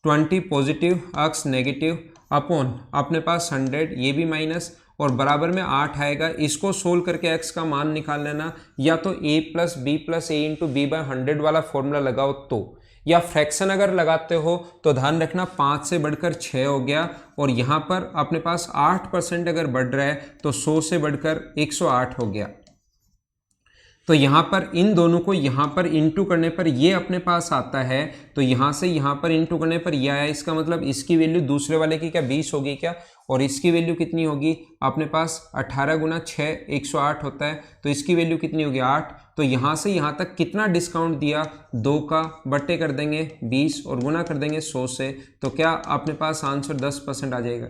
20 पॉजिटिव अक्स नेगेटिव अपॉन अपने पास 100, ये भी माइनस और बराबर में 8 आएगा। इसको सोल्व करके x का मान निकाल लेना, या तो a plus B plus A into B by 100 वाला फॉर्मूला लगाओ तो, या फ्रैक्शन अगर लगाते हो तो ध्यान रखना 5 से बढ़कर 6 हो गया और यहाँ पर अपने पास 8% अगर बढ़ रहा है तो 100 से बढ़कर 108 हो गया। तो यहाँ पर इन दोनों को यहाँ पर इंटू करने पर ये अपने पास आता है, तो यहाँ से यहाँ पर इंटू करने पर यह आया। इसका मतलब इसकी वैल्यू दूसरे वाले की क्या 20 होगी क्या, और इसकी वैल्यू कितनी होगी अपने पास 18 गुना 6 108 होता है, तो इसकी वैल्यू कितनी होगी 8। तो यहाँ से यहाँ तक कितना डिस्काउंट दिया? 2 का बट्टे कर देंगे 20 और गुना कर देंगे 100 से, तो क्या अपने पास आंसर 10% आ जाएगा।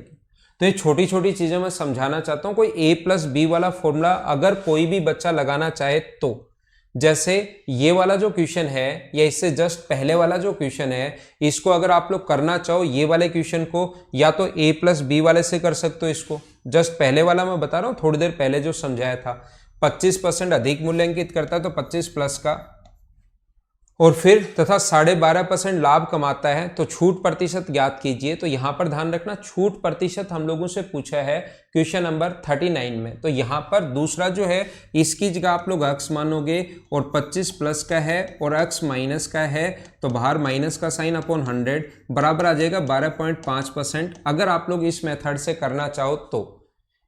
तो ये छोटी छोटी चीजें मैं समझाना चाहता हूँ। कोई a प्लस बी वाला फॉर्मूला अगर कोई भी बच्चा लगाना चाहे तो, जैसे ये वाला जो क्वेश्चन है या इससे जस्ट पहले वाला जो क्वेश्चन है, इसको अगर आप लोग करना चाहो ये वाले क्वेश्चन को, या तो a प्लस बी वाले से कर सकते हो। इसको जस्ट पहले वाला मैं बता रहा हूँ, थोड़ी देर पहले जो समझाया था, 25% अधिक मूल्यांकित करता है तो 25 प्लस का, और फिर तथा 12.5% लाभ कमाता है तो छूट प्रतिशत ज्ञात कीजिए। तो यहाँ पर ध्यान रखना छूट प्रतिशत हम लोगों से पूछा है क्वेश्चन नंबर 39 में, तो यहाँ पर दूसरा जो है इसकी जगह आप लोग x मानोगे और 25 प्लस का है और x माइनस का है, तो बाहर माइनस का साइन अपॉन 100 बराबर आ जाएगा 12.5%। अगर आप लोग इस मेथड से करना चाहो तो,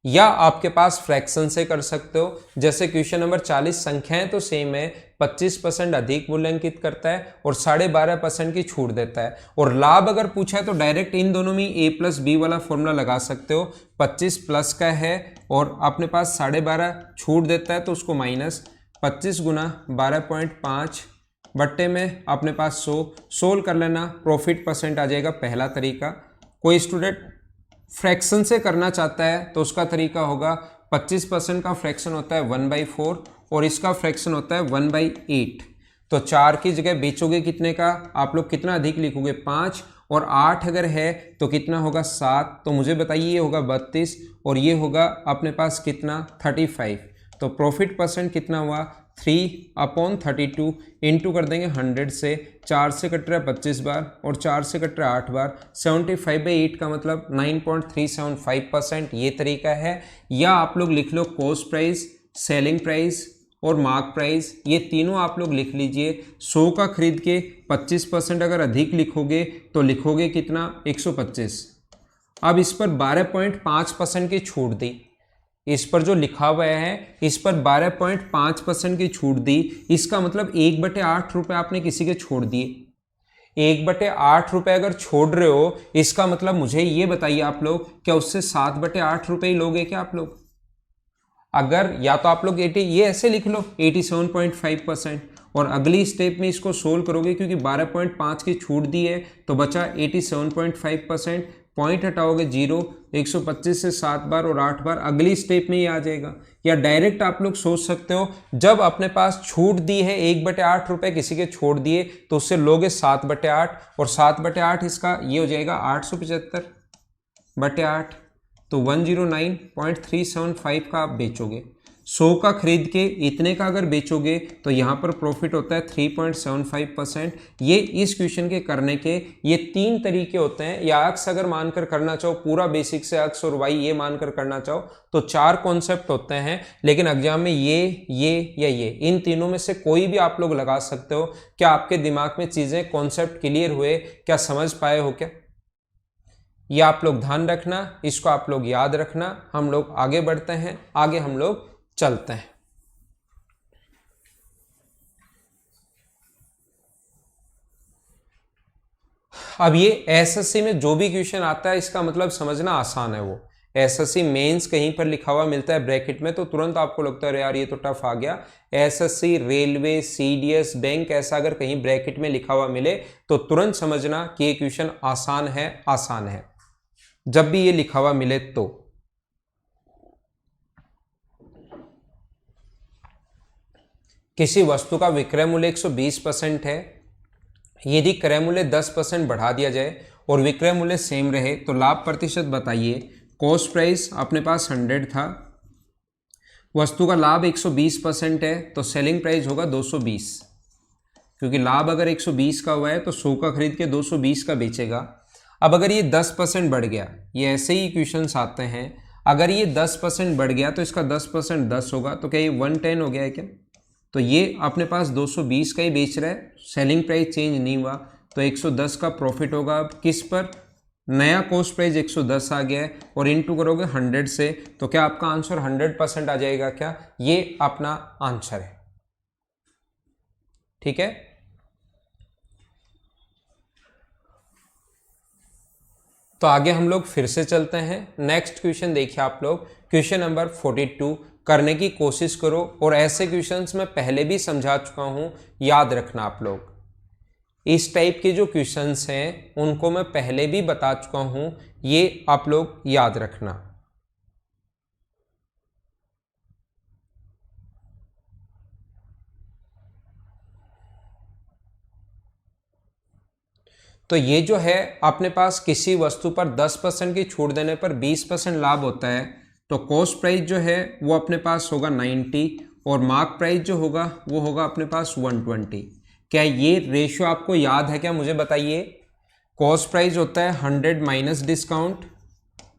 या आपके पास फ्रैक्शन से कर सकते हो। जैसे क्वेश्चन नंबर 40 संख्याएं तो सेम है, 25% अधिक मूल्यांकित करता है और 12.5% की छूट देता है, और लाभ अगर पूछा है तो डायरेक्ट इन दोनों में a प्लस बी वाला फॉर्मूला लगा सकते हो। 25 प्लस का है और अपने पास 12.5 छूट देता है तो उसको माइनस 25 गुना 12.5 बट्टे में अपने पास 100 सोल्व कर लेना, प्रॉफिट परसेंट आ जाएगा पहला तरीका। कोई स्टूडेंट फ्रैक्शन से करना चाहता है तो उसका तरीका होगा 25% का फ्रैक्शन होता है 1/4 और इसका फ्रैक्शन होता है 1/8। तो 4 की जगह बेचोगे कितने का, आप लोग कितना अधिक लिखोगे 5, और 8 अगर है तो कितना होगा 7। तो मुझे बताइए ये होगा 32 और ये होगा अपने पास कितना 35। तो प्रॉफिट परसेंट कितना हुआ 3/32 इंटू कर देंगे 100 से, 4 से कट रहा है 25 बार और 4 से कट रहा है 8 बार, 75/8 का मतलब 9.375% ये तरीका है। या आप लोग लिख low cost price, selling price और मार्क प्राइस, ये तीनों आप लोग लिख लीजिए। 100 का खरीद के 25% अगर अधिक लिखोगे तो लिखोगे कितना 125। अब इस पर 12.5% की छूट दी, इस पर जो लिखा हुआ है इस पर 12.5% की छूट दी, इसका मतलब 1/8 रुपए आपने किसी के छोड़ दिए। 1/8 रुपए अगर छोड़ रहे हो इसका मतलब मुझे ये बताइए आप लोग क्या उससे 7/8 रुपए ही लोगे क्या आप लोग? अगर या तो आप लोग 80 ये ऐसे लिख लो 87.5% और अगली स्टेप में इसको सोल्व करोगे क्योंकि 12.5 की छूट दी है तो बचा 87.5%, पॉइंट हटाओगे 0, 125 से 7 बार और 8 बार, अगली स्टेप में ये आ जाएगा। या डायरेक्ट आप लोग सोच सकते हो, जब अपने पास छूट दी है 1/8 रुपए किसी के छोड़ दिए तो उससे लोगे 7/8 और 7/8 इसका ये हो जाएगा 875/8, तो 109.375 का आप बेचोगे। 100 का खरीद के इतने का अगर बेचोगे तो यहाँ पर प्रॉफिट होता है 3.75%। ये इस क्वेश्चन के करने के ये 3 तरीके होते हैं, या अक्स अगर मानकर करना चाहो पूरा बेसिक से अक्स और वाई ये मानकर करना चाहो तो 4 कॉन्सेप्ट होते हैं, लेकिन एग्जाम में ये या ये इन तीनों में से कोई भी आप लोग लगा सकते हो। क्या आपके दिमाग में चीजें कॉन्सेप्ट क्लियर हुए, क्या समझ पाए हो क्या? ये आप लोग ध्यान रखना, इसको आप लोग याद रखना। हम लोग आगे बढ़ते हैं, आगे हम लोग चलते हैं। अब ये एसएससी में जो भी क्वेश्चन आता है इसका मतलब समझना आसान है। वो एसएससी मेंस कहीं पर लिखा हुआ मिलता है ब्रैकेट में तो तुरंत आपको लगता है यार ये तो टफ आ गया। एसएससी, रेलवे, सीडीएस, बैंक ऐसा अगर कहीं ब्रैकेट में लिखा हुआ मिले तो तुरंत समझना कि ये क्वेश्चन आसान है, आसान है। जब भी ये लिखा हुआ मिले तो किसी वस्तु का विक्रय मूल्य 120% है, यदि क्रय मूल्य 10% बढ़ा दिया जाए और विक्रय मूल्य सेम रहे तो लाभ प्रतिशत बताइए। कॉस्ट प्राइस अपने पास 100 था, वस्तु का लाभ 120% है तो सेलिंग प्राइस होगा 220, क्योंकि लाभ अगर 120 का हुआ है तो 100 का खरीद के 220 का बेचेगा। अब अगर ये 10% बढ़ गया, ये ऐसे ही क्वेश्चंस आते हैं, अगर ये 10% बढ़ गया तो इसका 10% 10 होगा, तो क्या ये 110 हो गया है क्या? तो ये अपने पास 220 का ही बेच रहा है, सेलिंग प्राइस चेंज नहीं हुआ, तो 110 का प्रॉफिट होगा। अब किस पर? नया कॉस्ट प्राइस 110 आ गया है और इनटू करोगे 100 से, तो क्या आपका आंसर 100% आ जाएगा क्या? ये अपना आंसर है, ठीक है। तो आगे हम लोग फिर से चलते हैं। नेक्स्ट क्वेश्चन देखिए आप लोग, क्वेश्चन नंबर 42 करने की कोशिश करो, और ऐसे क्वेश्चंस मैं पहले भी समझा चुका हूं, याद रखना आप लोग। इस टाइप के जो क्वेश्चंस हैं उनको मैं पहले भी बता चुका हूं, ये आप लोग याद रखना। तो ये जो है अपने पास किसी वस्तु पर 10% की छूट देने पर 20% लाभ होता है, तो कॉस्ट प्राइस जो है वो अपने पास होगा 90 और मार्क प्राइस जो होगा वो होगा अपने पास 120। क्या ये रेशियो आपको याद है क्या? मुझे बताइए। कॉस्ट प्राइस होता है 100 माइनस डिस्काउंट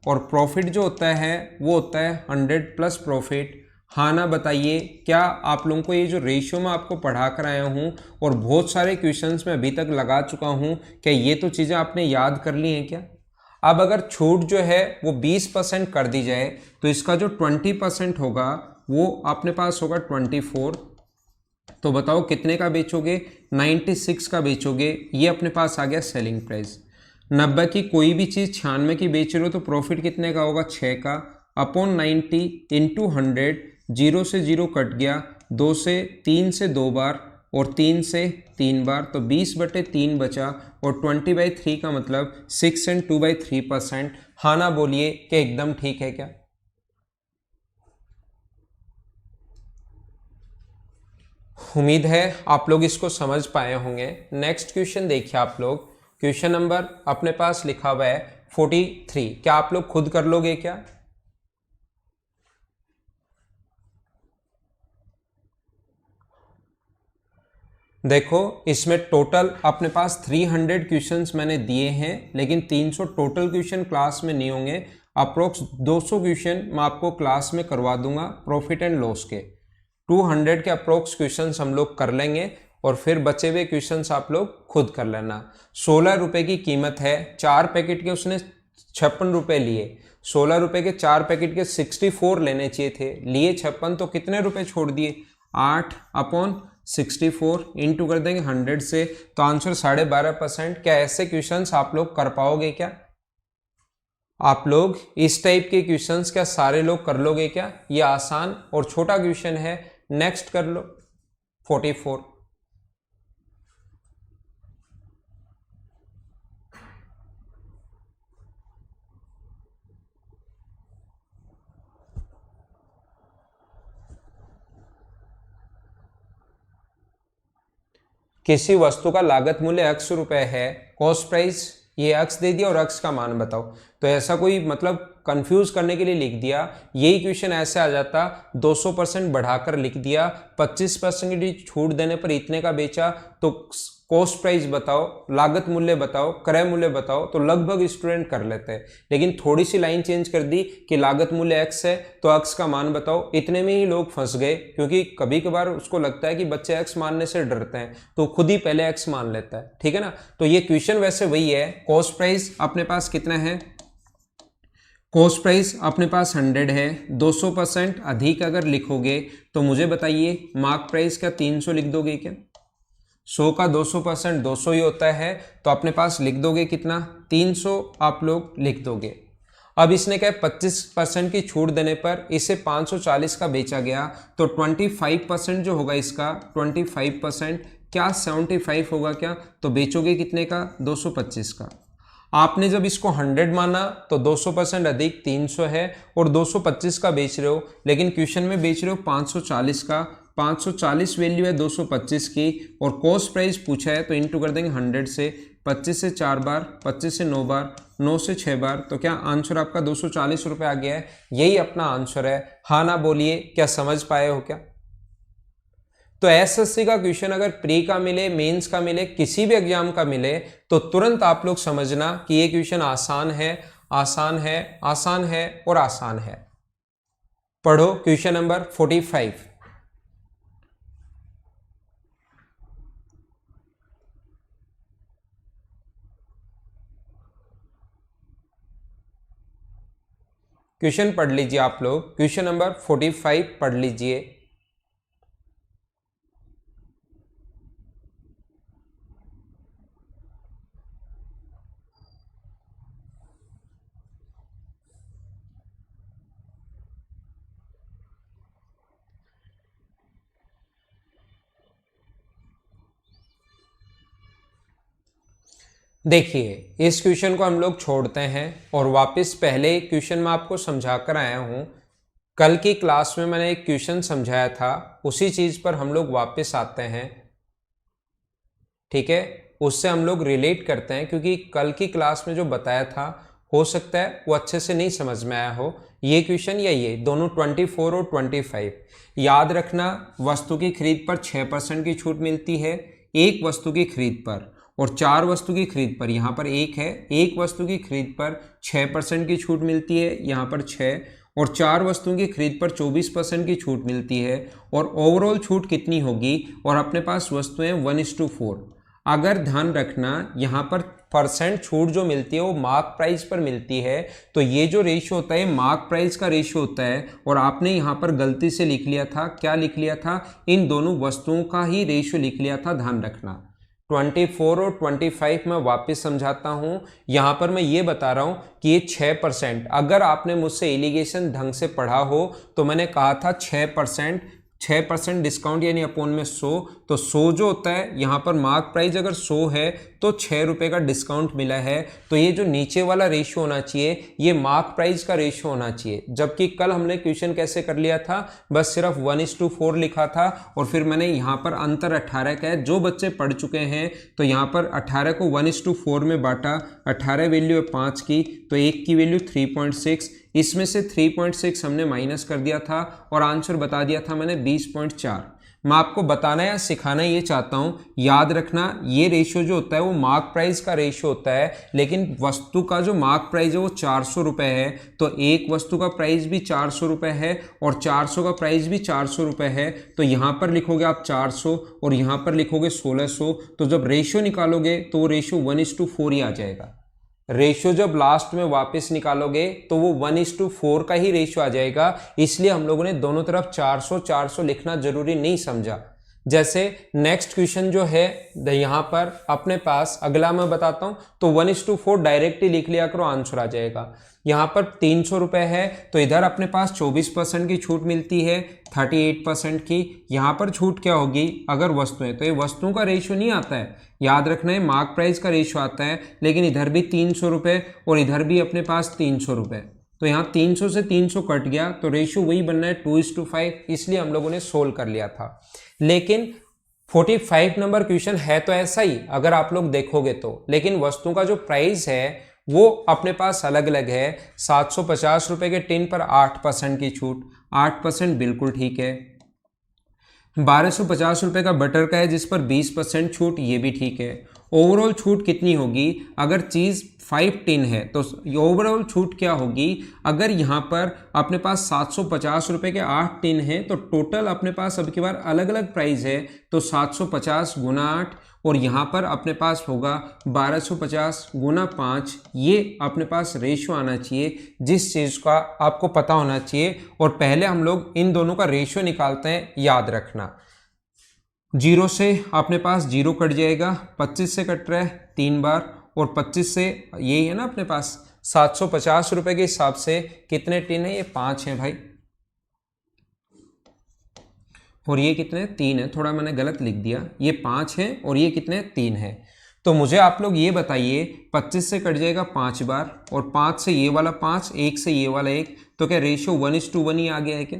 और प्रॉफिट जो होता है वो होता है 100 प्लस प्रॉफिट। हाँ ना बताइए, क्या आप लोगों को ये जो रेशियो मैं आपको पढ़ा कर आया हूँ और बहुत सारे क्वेश्चंस में अभी तक लगा चुका हूँ, क्या ये तो चीज़ें आपने याद कर ली हैं क्या? अब अगर छूट जो है वो 20% कर दी जाए तो इसका जो 20% होगा वो अपने पास होगा 24, तो बताओ कितने का बेचोगे? 96 का बेचोगे। ये अपने पास आ गया सेलिंग प्राइस। 90 की कोई भी चीज़ 96 की बेच रहे हो तो प्रॉफिट कितने का होगा? 6 का, अपॉन 90 इंटू 100, 0 से 0 कट गया, 2 से 3 से 2 बार और 3 से 3 बार, तो 20/3 बचा, और 20/3 का मतलब 6 एंड 2/3%। हाँ ना बोलिए कि एकदम ठीक है क्या? उम्मीद है आप लोग इसको समझ पाए होंगे। नेक्स्ट क्वेश्चन देखिए आप लोग, क्वेश्चन नंबर अपने पास लिखा हुआ है 43। क्या आप लोग खुद कर लोगे क्या? देखो इसमें टोटल अपने पास 300 क्वेश्चंस मैंने दिए हैं, लेकिन 300 टोटल क्वेश्चन क्लास में नहीं होंगे। अप्रोक्स 200 क्वेश्चन मैं आपको क्लास में करवा दूंगा प्रॉफिट एंड लॉस के। 200 के अप्रोक्स क्वेश्चंस हम लोग कर लेंगे और फिर बचे हुए क्वेश्चंस आप लोग खुद कर लेना। 16 रुपए की कीमत है, 4 पैकेट के उसने 56 रुपए लिए। 16 रुपए के 4 पैकेट के 64 लेने चाहिए थे, लिए 56, तो कितने रुपए छोड़ दिए? 8/64 इंटू कर देंगे 100 से, तो आंसर 12.5%। क्या ऐसे क्वेश्चंस आप लोग कर पाओगे क्या? आप लोग इस टाइप के क्वेश्चंस क्या सारे लोग कर लोगे क्या? ये आसान और छोटा क्वेश्चन है। नेक्स्ट कर लो 44। किसी वस्तु का लागत मूल्य x रुपए है, कॉस्ट प्राइस ये x दे दिया और x का मान बताओ। तो ऐसा कोई मतलब कंफ्यूज करने के लिए लिख दिया, यही क्वेश्चन ऐसे आ जाता 200% बढ़ाकर लिख दिया, 25% की छूट देने पर इतने का बेचा, तो कॉस्ट प्राइस बताओ, लागत मूल्य बताओ, क्रय मूल्य बताओ, तो लगभग स्टूडेंट कर लेते हैं। लेकिन थोड़ी सी लाइन चेंज कर दी कि लागत मूल्य x है तो x का मान बताओ, इतने में ही लोग फंस गए, क्योंकि कभी कभार उसको लगता है कि बच्चे x मानने से डरते हैं तो खुद ही पहले x मान लेता है, ठीक है ना। तो ये क्वेश्चन वैसे वही है। कॉस्ट प्राइस अपने पास कितना है, कॉस्ट प्राइस अपने पास 100 है, 200% अधिक अगर लिखोगे तो मुझे बताइए मार्क प्राइस क्या 300 लिख दोगे क्या? 100 का 200% 200 ही होता है, तो अपने पास लिख दोगे कितना, 300 आप लोग लिख दोगे। अब इसने क्या 25% की छूट देने पर इसे 540 का बेचा गया, तो 25% जो होगा इसका 25% क्या 75 होगा क्या, तो बेचोगे कितने का 225 का। आपने जब इसको 100 माना तो 200% अधिक 300 है और 225 का बेच रहे हो, लेकिन क्वेश्चन में बेच रहे हो 540 का, 540 वैल्यू है 225 की और कॉस्ट प्राइस पूछा है तो इंटू कर देंगे 100 से, 25 से 4 बार, 25 से 9 बार, 9 से 6 बार, तो क्या आंसर आपका 240 रुपये आ गया है। यही अपना आंसर है। हाँ ना बोलिए, क्या समझ पाए हो क्या? तो एसएससी का क्वेश्चन अगर प्री का मिले, मेंस का मिले, किसी भी एग्जाम का मिले तो तुरंत आप लोग समझना कि ये क्वेश्चन आसान है, आसान है, आसान है और आसान है। पढ़ो क्वेश्चन नंबर 45। क्वेश्चन पढ़ लीजिए आप लोग, क्वेश्चन नंबर 45 पढ़ लीजिए। देखिए इस क्वेश्चन को हम लोग छोड़ते हैं और वापस पहले क्वेश्चन में आपको समझा कर आया हूं। कल की क्लास में मैंने एक क्वेश्चन समझाया था, उसी चीज पर हम लोग वापस आते हैं, ठीक है। उससे हम लोग रिलेट करते हैं, क्योंकि कल की क्लास में जो बताया था हो सकता है वो अच्छे से नहीं समझ में आया हो। ये क्वेश्चन या ये दोनों 24 और 25 याद रखना, वस्तु की खरीद पर 6% की छूट मिलती है, एक वस्तु की खरीद पर, और 4 वस्तु की खरीद पर, यहाँ पर एक है, एक वस्तु की खरीद पर 6% की छूट मिलती है, यहाँ पर 6, और 4 वस्तुओं की खरीद पर 24% की छूट मिलती है, और ओवरऑल छूट कितनी होगी, और अपने पास वस्तुएं 1:4। अगर ध्यान रखना यहाँ पर परसेंट छूट जो मिलती है वो मार्क प्राइस पर मिलती है, तो ये जो रेशियो होता है मार्क प्राइस का रेशियो होता है, और आपने यहाँ पर गलती से लिख लिया था, क्या लिख लिया था, इन दोनों वस्तुओं का ही रेशियो लिख लिया था, ध्यान रखना। 24 और 25 मैं वापस समझाता हूं। यहां पर मैं ये बता रहा हूं कि ये 6%, अगर आपने मुझसे एलिगेशन ढंग से पढ़ा हो तो मैंने कहा था 6% डिस्काउंट यानी अपॉन में 100, तो 100 जो होता है यहाँ पर मार्क प्राइस अगर 100 है तो 6 रुपये का डिस्काउंट मिला है, तो ये जो नीचे वाला रेशियो होना चाहिए ये मार्क प्राइस का रेशियो होना चाहिए। जबकि कल हमने क्वेश्चन कैसे कर लिया था, बस सिर्फ 1:4 लिखा था और फिर मैंने यहाँ पर अंतर 18 का है। जो बच्चे पढ़ चुके हैं तो यहाँ पर 18 को 1:4 में बांटा, 18 वैल्यू है 5 की, तो 1 की वैल्यू 3.6, इसमें से 3.6 हमने माइनस कर दिया था और आंसर बता दिया था मैंने 20.4। मैं आपको बताना या सिखाना ये चाहता हूँ, याद रखना ये रेशियो जो होता है वो मार्क प्राइस का रेशियो होता है, लेकिन वस्तु का जो मार्क प्राइस है वो 400 रुपये है, तो एक वस्तु का प्राइस भी 400 रुपये है और 400 का प्राइस भी 400 रुपये है, तो यहाँ पर लिखोगे आप 400 और यहाँ पर लिखोगे 1600, तो जब रेशियो निकालोगे तो वो रेशियो 1:4 ही आ जाएगा। रेशियो जब लास्ट में वापस निकालोगे तो वो 1:4 का ही रेशियो आ जाएगा, इसलिए हम लोगों ने दोनों तरफ 400 लिखना जरूरी नहीं समझा। जैसे नेक्स्ट क्वेश्चन जो है यहाँ पर अपने पास अगला मैं बताता हूं, तो 1:4 डायरेक्टली लिख लिया करो, आंसर आ जाएगा। यहाँ पर 300 रुपये है तो इधर अपने पास 24% की छूट मिलती है, 38% की। यहाँ पर छूट क्या होगी, अगर वस्तुएं, तो ये वस्तुओं का रेशियो नहीं आता है, याद रखना है मार्क प्राइस का रेशियो आता है, लेकिन इधर भी 300 रुपये और इधर भी अपने पास 300 रुपये, तो यहाँ 300 से 300 कट गया, तो रेशियो वही बनना है 2:5, इसलिए हम लोगों ने सोल्व कर लिया था। लेकिन 45 नंबर क्वेश्चन है तो ऐसा ही अगर आप लोग देखोगे तो, लेकिन वस्तु का जो प्राइस है वो अपने पास अलग अलग है। 750 रुपए के टिन पर 8% की छूट, 8% बिल्कुल ठीक है। 1250 रुपए का बटर का है जिस पर 20% छूट, ये भी ठीक है। ओवरऑल छूट कितनी होगी अगर चीज़ 5 टिन है तो ओवरऑल छूट क्या होगी? अगर यहाँ पर अपने पास 750 रुपए के 8 टिन है तो टोटल अपने पास अब की बार अलग अलग प्राइस है, तो 750 गुना 8 और यहाँ पर अपने पास होगा 1250 गुना 5। ये अपने पास रेशियो आना चाहिए जिस चीज़ का आपको पता होना चाहिए। और पहले हम लोग इन दोनों का रेशियो निकालते हैं, याद रखना। 0 से अपने पास 0 कट जाएगा, 25 से कट रहा है 3 बार और 25 से यही है ना अपने पास 750 रुपए के हिसाब से कितने टिन है? ये 5 है भाई, और ये कितने? 3 है। थोड़ा मैंने गलत लिख दिया, ये 5 है और ये कितने? 3 है। तो मुझे आप लोग ये बताइए, 25 से कट जाएगा 5 बार और 5 से ये वाला 5, 1 से ये वाला 1, तो क्या रेशियो 1:1 ही आ गया है क्या?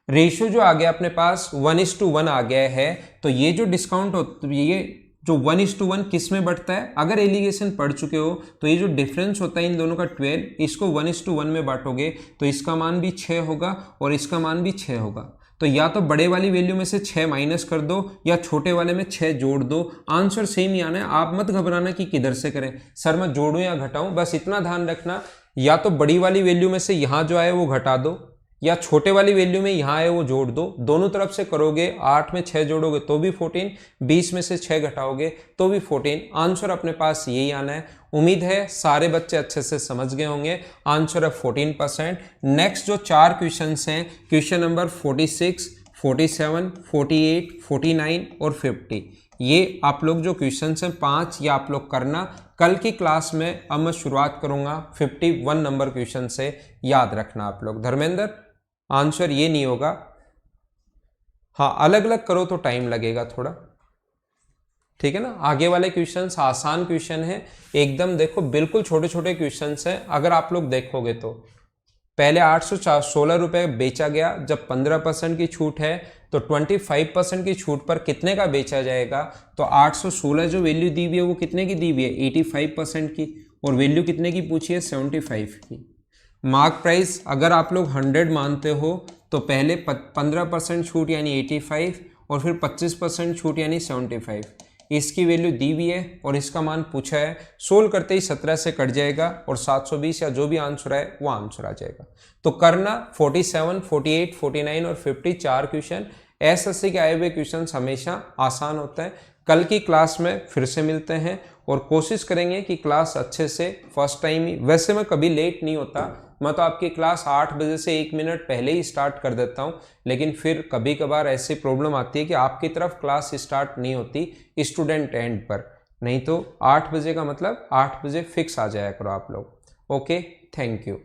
रेशियो जो आ गया अपने पास 1:1 आ गया है। तो ये जो डिस्काउंट हो, ये जो 1:1 किस में बढ़ता है? अगर एलिगेशन पढ़ चुके हो तो ये जो डिफरेंस होता है इन दोनों का 12, इसको 1:1 में बांटोगे तो इसका मान भी 6 होगा और इसका मान भी 6 होगा। तो या तो बड़े वाली वैल्यू में से 6 माइनस कर दो या छोटे वाले में 6 जोड़ दो, आंसर सेम ही आना है। आप मत घबराना कि किधर से करें, सर मैं जोड़ूं या घटाऊं, बस इतना ध्यान रखना। या तो बड़ी वाली वैल्यू में से यहां जो आए वो घटा दो या छोटे वाली वैल्यू में यहां आए वो जोड़ दो। दोनों तरफ से करोगे, 8 में 6 जोड़ोगे तो भी 14, 20 में से 6 घटाओगे तो भी 14। आंसर अपने पास यही आना है। उम्मीद है सारे बच्चे अच्छे से समझ गए होंगे। आंसर है 14%। नेक्स्ट जो 4 क्वेश्चन हैं, क्वेश्चन नंबर 46, 47, 48, 49 और 50, ये आप लोग जो क्वेश्चन हैं 5 ये आप लोग करना। कल की क्लास में अब मैं शुरुआत करूंगा 51 नंबर क्वेश्चन से, याद रखना आप लोग। धर्मेंद्र आंसर ये नहीं होगा, हाँ अलग अलग करो तो टाइम लगेगा थोड़ा, ठीक है ना। आगे वाले क्वेश्चंस आसान क्वेश्चन है एकदम, देखो बिल्कुल छोटे छोटे क्वेश्चंस हैं। अगर आप लोग देखोगे तो पहले 816 रुपए बेचा गया, जब 15% की छूट है तो 25% की छूट पर कितने का बेचा जाएगा? तो 816 जो वैल्यू दी हुई है वो कितने की दी हुई है? 85% की, और वैल्यू कितने की पूछी है? 75 की। मार्क प्राइस अगर आप लोग 100 मानते हो तो पहले 15% छूट यानी 85 और फिर 25% छूट यानी 75, इसकी वैल्यू दी हुई है और इसका मान पूछा है। सोल्व करते ही 17 से कट जाएगा और 720 या जो भी आंसर है वो आंसर आ जाएगा। तो करना 47, 48, 49 और 50 4 क्वेश्चन। एसएससी के आए हुए क्वेश्चन हमेशा आसान होता है। कल की क्लास में फिर से मिलते हैं और कोशिश करेंगे कि क्लास अच्छे से फर्स्ट टाइम ही, वैसे मैं कभी लेट नहीं होता, मैं तो आपकी क्लास 8 बजे से 1 मिनट पहले ही स्टार्ट कर देता हूं, लेकिन फिर कभी कभार ऐसी प्रॉब्लम आती है कि आपकी तरफ क्लास स्टार्ट नहीं होती स्टूडेंट एंड पर, नहीं तो 8 बजे का मतलब 8 बजे फिक्स आ जाया करो आप लोग। Okay, thank you.